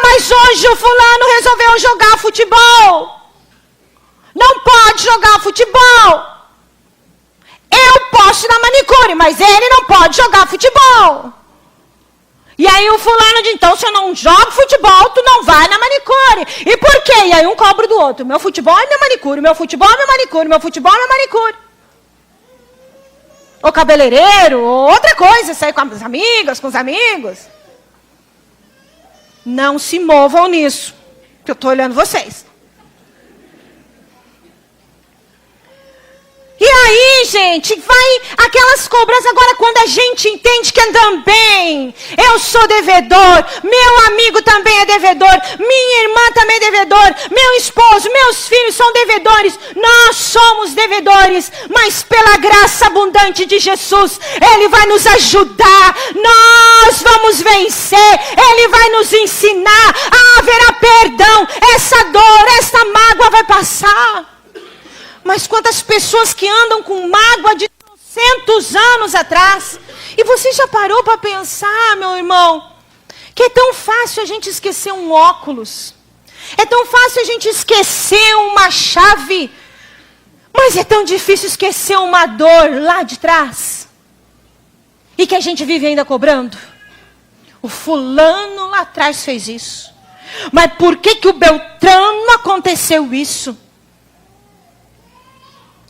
A: Mas hoje o fulano resolveu jogar futebol. Não pode jogar futebol. Eu posso ir na manicure, mas ele não pode jogar futebol. E aí o fulano diz, então se eu não jogo futebol, tu não vai na manicure. E por quê? E aí um cobra do outro. Meu futebol é minha manicure, meu futebol é minha manicure, meu futebol é minha manicure. Ou cabeleireiro, ou outra coisa, sair com as amigas, com os amigos. Não se movam nisso, que eu estou olhando vocês. E aí, gente, vai aquelas cobranças. Agora, quando a gente entende que também eu sou devedor, meu amigo também é devedor, minha irmã também é devedor, meu esposo, meus filhos são devedores, nós somos devedores, mas pela graça abundante de Jesus, Ele vai nos ajudar, nós vamos vencer, Ele vai nos ensinar, haverá perdão, essa dor, essa mágoa vai passar. Mas quantas pessoas que andam com mágoa de 200 anos atrás. E você já parou para pensar, meu irmão, que é tão fácil a gente esquecer um óculos. É tão fácil a gente esquecer uma chave. Mas é tão difícil esquecer uma dor lá de trás. E que a gente vive ainda cobrando. O fulano lá atrás fez isso. Mas por que o Beltrano aconteceu isso?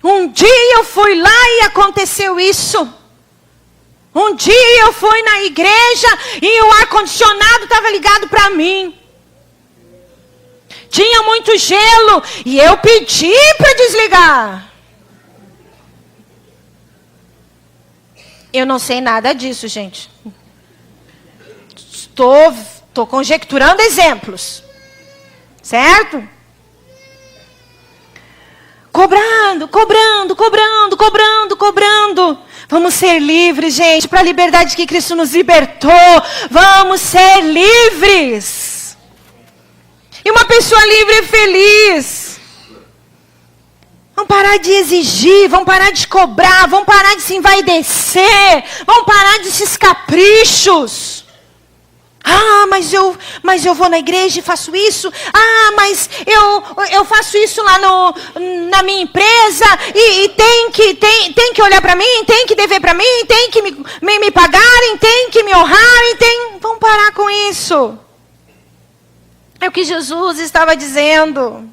A: Um dia eu fui lá e aconteceu isso. Um dia eu fui na igreja e o ar-condicionado estava ligado para mim. Tinha muito gelo e eu pedi para desligar. Eu não sei nada disso, gente. Estou conjecturando exemplos. Certo? Cobrando. Vamos ser livres, gente, para a liberdade que Cristo nos libertou. Vamos ser livres. E uma pessoa livre é feliz. Vamos parar de exigir, vamos parar de cobrar, vamos parar de se envaidecer, vamos parar desses caprichos. Mas eu vou na igreja e faço isso. Mas eu faço isso lá na minha empresa e tem que olhar para mim, tem que dever para mim, tem que me pagarem, tem que me honrarem, vamos parar com isso. É o que Jesus estava dizendo.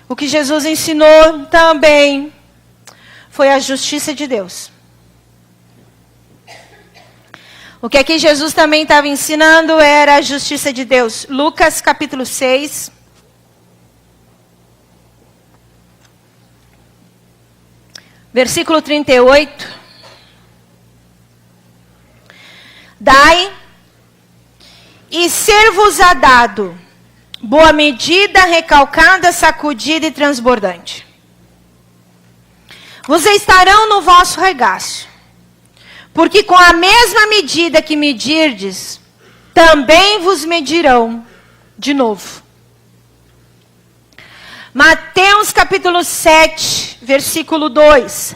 A: O que Jesus ensinou também foi a justiça de Deus. O que aqui Jesus também estava ensinando era a justiça de Deus. Lucas capítulo 6. Versículo 38. Dai, e ser-vos-á dado, boa medida, recalcada, sacudida e transbordante. Vos estarão no vosso regaço. Porque com a mesma medida que medirdes, também vos medirão de novo. Mateus capítulo 7, versículo 2.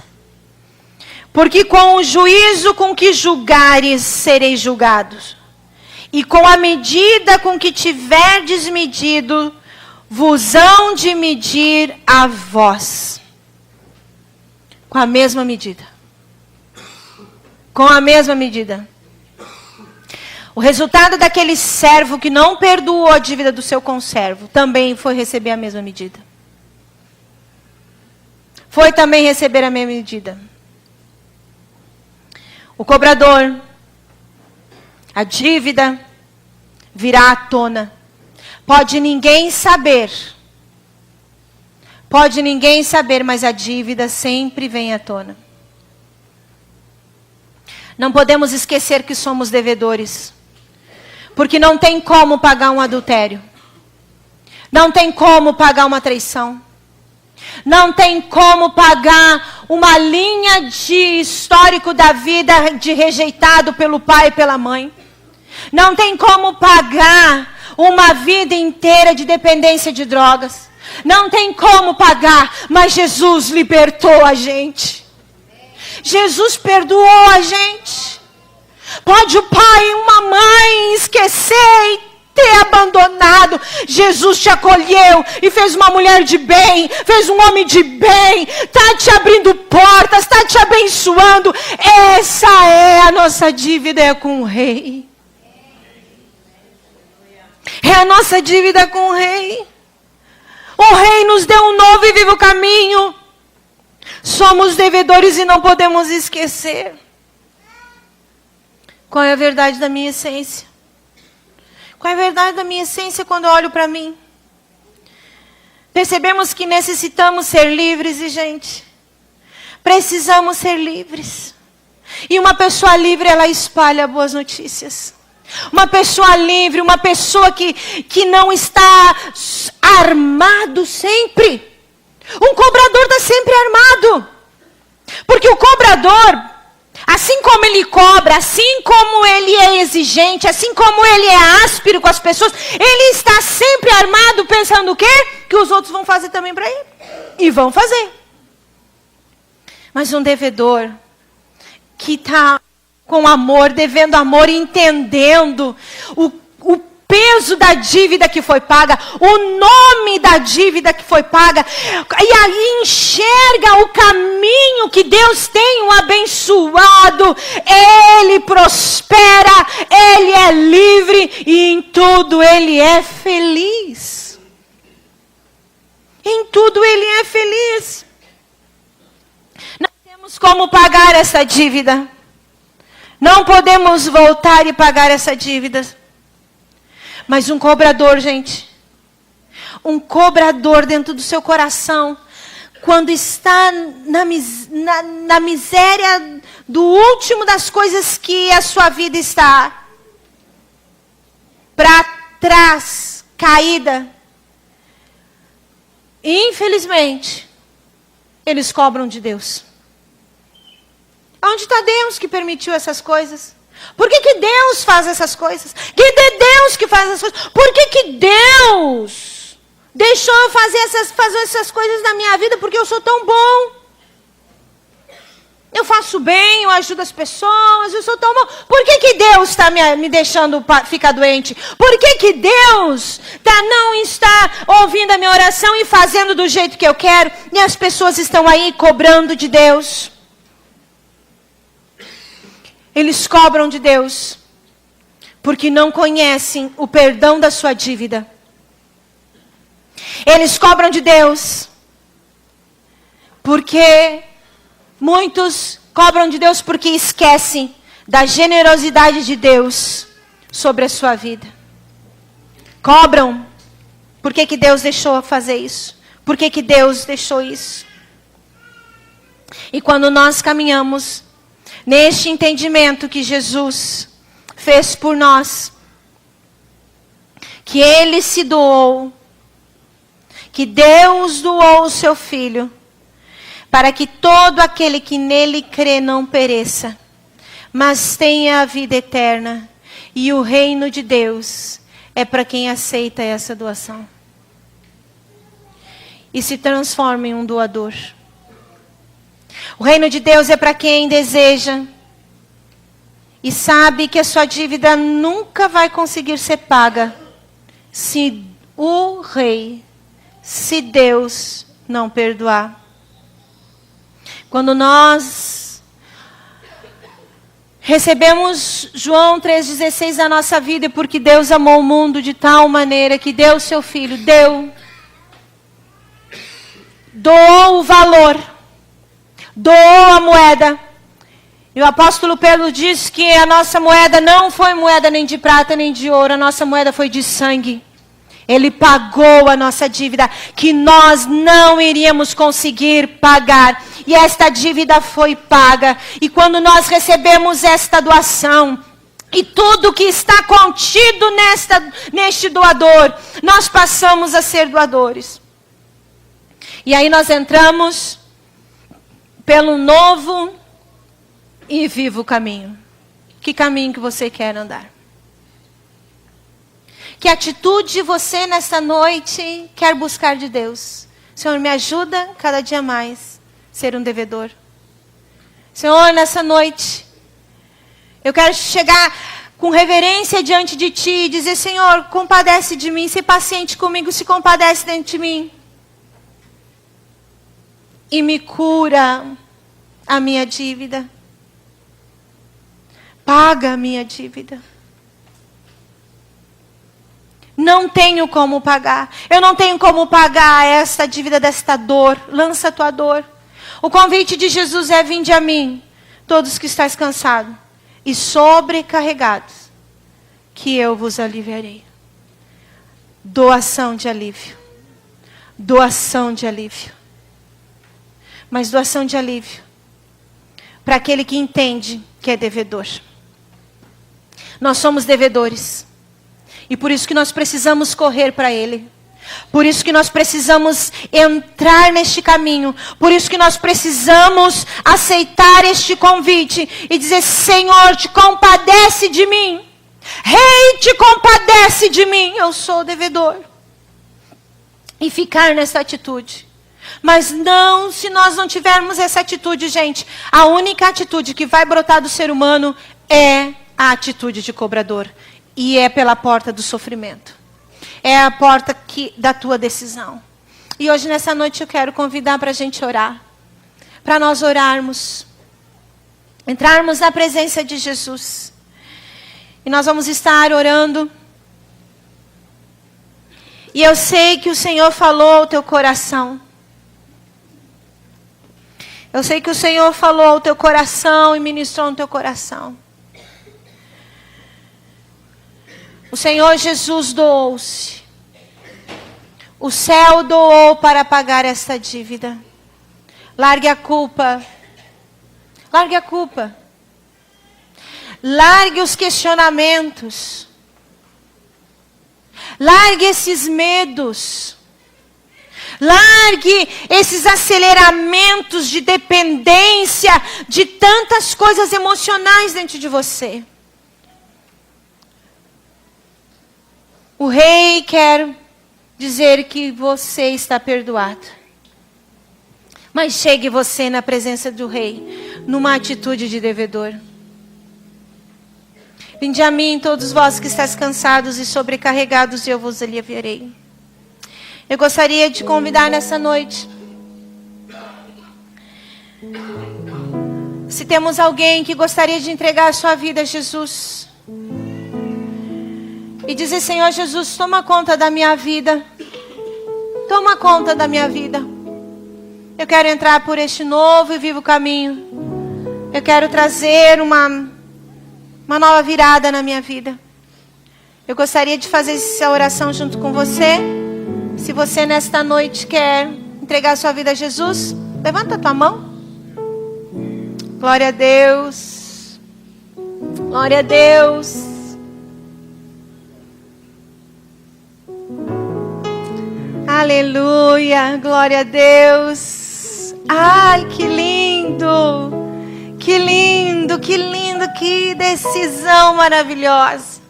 A: Porque com o juízo com que julgares, sereis julgados. E com a medida com que tiverdes medido, vos hão de medir a vós. Com a mesma medida. Com a mesma medida. O resultado daquele servo que não perdoou a dívida do seu conservo também foi receber a mesma medida. Foi também receber a mesma medida. O cobrador, a dívida virá à tona. Pode ninguém saber. Pode ninguém saber, mas a dívida sempre vem à tona. Não podemos esquecer que somos devedores. Porque não tem como pagar um adultério. Não tem como pagar uma traição. Não tem como pagar uma linha de histórico da vida de rejeitado pelo pai e pela mãe. Não tem como pagar uma vida inteira de dependência de drogas. Não tem como pagar, mas Jesus libertou a gente. Jesus perdoou a gente. Pode o pai e uma mãe esquecer e ter abandonado. Jesus te acolheu e fez uma mulher de bem, fez um homem de bem, está te abrindo portas, está te abençoando. Essa é a nossa dívida, é com o Rei. É a nossa dívida com o Rei. O Rei nos deu um novo e vivo caminho. Somos devedores e não podemos esquecer. Qual é a verdade da minha essência? Qual é a verdade da minha essência quando eu olho para mim? Percebemos que necessitamos ser livres e, gente, precisamos ser livres. E uma pessoa livre, ela espalha boas notícias. Uma pessoa livre, uma pessoa que não está armado sempre. Um cobrador está sempre armado. Porque o cobrador, assim como ele cobra, assim como ele é exigente, assim como ele é áspero com as pessoas, ele está sempre armado pensando o quê? Que os outros vão fazer também para ele. E vão fazer. Mas um devedor que está com amor, devendo amor, entendendo o peso da dívida que foi paga, o nome da dívida que foi paga, e aí enxerga o caminho que Deus tem, o abençoado, ele prospera, ele é livre e em tudo ele é feliz. Em tudo ele é feliz. Não temos como pagar essa dívida. Não podemos voltar e pagar essa dívida. Mas um cobrador, gente, um cobrador dentro do seu coração, quando está na miséria do último das coisas que a sua vida está, para trás, caída, infelizmente, eles cobram de Deus. Onde está Deus que permitiu essas coisas? Por que Deus faz essas coisas? Que é Deus que faz essas coisas? Por que Deus deixou eu fazer essas coisas na minha vida? Porque eu sou tão bom. Eu faço bem, eu ajudo as pessoas, eu sou tão bom. Por que Deus está me deixando ficar doente? Por que Deus não está ouvindo a minha oração e fazendo do jeito que eu quero? E as pessoas estão aí cobrando de Deus. Eles cobram de Deus, porque não conhecem o perdão da sua dívida. Eles cobram de Deus, porque muitos cobram de Deus porque esquecem da generosidade de Deus sobre a sua vida. Cobram, por que Deus deixou fazer isso? Por que Deus deixou isso? E quando nós caminhamos neste entendimento que Jesus fez por nós, que Ele se doou, que Deus doou o seu Filho, para que todo aquele que nele crê não pereça, mas tenha a vida eterna. E o reino de Deus é para quem aceita essa doação e se transforma em um doador. O reino de Deus é para quem deseja e sabe que a sua dívida nunca vai conseguir ser paga se o Rei, se Deus não perdoar. Quando nós recebemos João 3,16 na nossa vida, porque Deus amou o mundo de tal maneira que deu o seu Filho, doou o valor, doou a moeda. E o apóstolo Pedro diz que a nossa moeda não foi moeda nem de prata nem de ouro, a nossa moeda foi de sangue. Ele pagou a nossa dívida, que nós não iríamos conseguir pagar. E esta dívida foi paga. E quando nós recebemos esta doação, e tudo que está contido neste doador, nós passamos a ser doadores. E aí nós entramos pelo novo e vivo caminho. Que caminho que você quer andar? Que atitude você nessa noite quer buscar de Deus? Senhor, me ajuda cada dia mais a ser um devedor. Senhor, nessa noite, eu quero chegar com reverência diante de Ti e dizer, Senhor, compadece de mim, ser paciente comigo, se compadece dentro de mim. E me cura a minha dívida. Paga a minha dívida. Não tenho como pagar. Eu não tenho como pagar esta dívida desta dor. Lança a tua dor. O convite de Jesus é: vinde a mim, todos que estáis cansados e sobrecarregados, que eu vos aliviarei. Doação de alívio. Doação de alívio. Mas doação de alívio para aquele que entende que é devedor. Nós somos devedores. E por isso que nós precisamos correr para Ele. Por isso que nós precisamos entrar neste caminho. Por isso que nós precisamos aceitar este convite e dizer: Senhor, te compadece de mim. Rei, te compadece de mim. Eu sou devedor. E ficar nessa atitude. Mas não, se nós não tivermos essa atitude, gente, a única atitude que vai brotar do ser humano é a atitude de cobrador. E é pela porta do sofrimento. É a porta da tua decisão. E hoje, nessa noite, eu quero convidar para a gente orar. Para nós orarmos. Entrarmos na presença de Jesus. E nós vamos estar orando. E eu sei que o Senhor falou ao teu coração. Eu sei que o Senhor falou ao teu coração e ministrou no teu coração. O Senhor Jesus doou-se. O céu doou para pagar esta dívida. Largue a culpa. Largue a culpa. Largue os questionamentos. Largue esses medos. Largue esses aceleramentos de dependência de tantas coisas emocionais dentro de você. O rei quer dizer que você está perdoado. Mas chegue você na presença do rei, numa atitude de devedor. Vinde a mim, todos vós que estáis cansados e sobrecarregados, e eu vos aliviarei. Eu gostaria de convidar nessa noite. Se temos alguém que gostaria de entregar a sua vida a Jesus. E dizer: Senhor Jesus, toma conta da minha vida. Toma conta da minha vida. Eu quero entrar por este novo e vivo caminho. Eu quero trazer uma nova virada na minha vida. Eu gostaria de fazer essa oração junto com você. Se você nesta noite quer entregar a sua vida a Jesus, levanta a tua mão. Glória a Deus. Glória a Deus. Aleluia, glória a Deus. Ai, que lindo. Que lindo, que lindo, que decisão maravilhosa.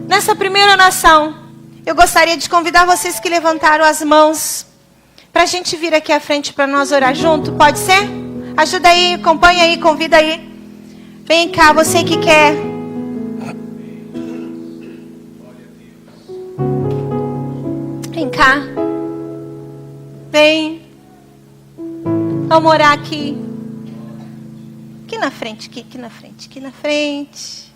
A: Nessa primeira oração, eu gostaria de convidar vocês que levantaram as mãos para a gente vir aqui à frente para nós orar junto. Pode ser? Ajuda aí, acompanha aí, convida aí. Vem cá, você que quer. Vem cá. Vem. Vamos orar aqui. Aqui na frente, aqui na frente, aqui na frente.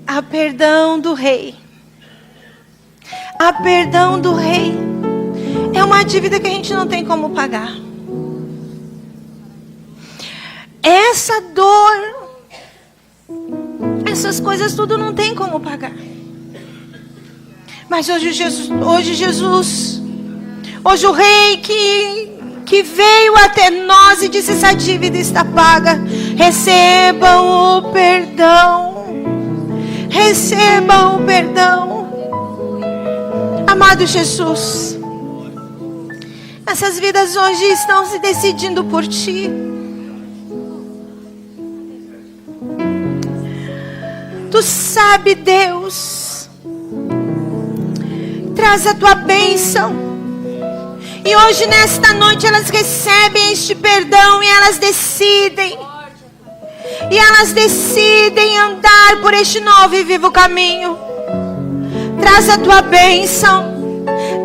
A: A perdão do rei. A perdão do rei. É uma dívida que a gente não tem como pagar. essa dor, essas coisas tudo não tem como pagar. Mas hoje o Rei que veio até nós e disse: essa dívida está paga. Recebam o perdão. Recebam o perdão. Amado Jesus, essas vidas hoje estão se decidindo por Ti. Tu sabe, Deus, traz a Tua bênção. E hoje, nesta noite, elas recebem este perdão e elas decidem. E elas decidem andar por este novo e vivo caminho. Traz a Tua bênção.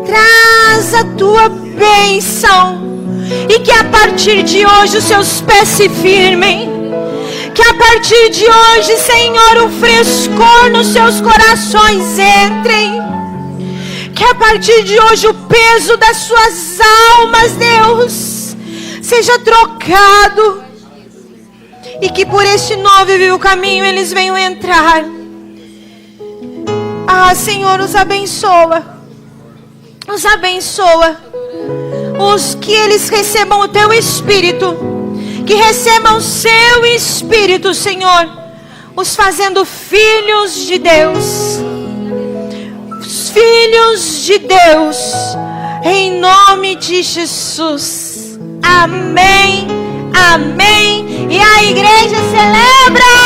A: Traz a Tua bênção. E que a partir de hoje os seus pés se firmem. Que a partir de hoje, Senhor, o frescor nos seus corações entrem. Que a partir de hoje o peso das suas almas, Deus, seja trocado. E que por este novo e vivo caminho eles venham entrar. Ah, Senhor, os abençoa. Os abençoa. Que eles recebam o Teu Espírito. Que recebam o Seu Espírito, Senhor. Os fazendo filhos de Deus. Filhos de Deus, em nome de Jesus. Amém, amém. E a igreja celebra.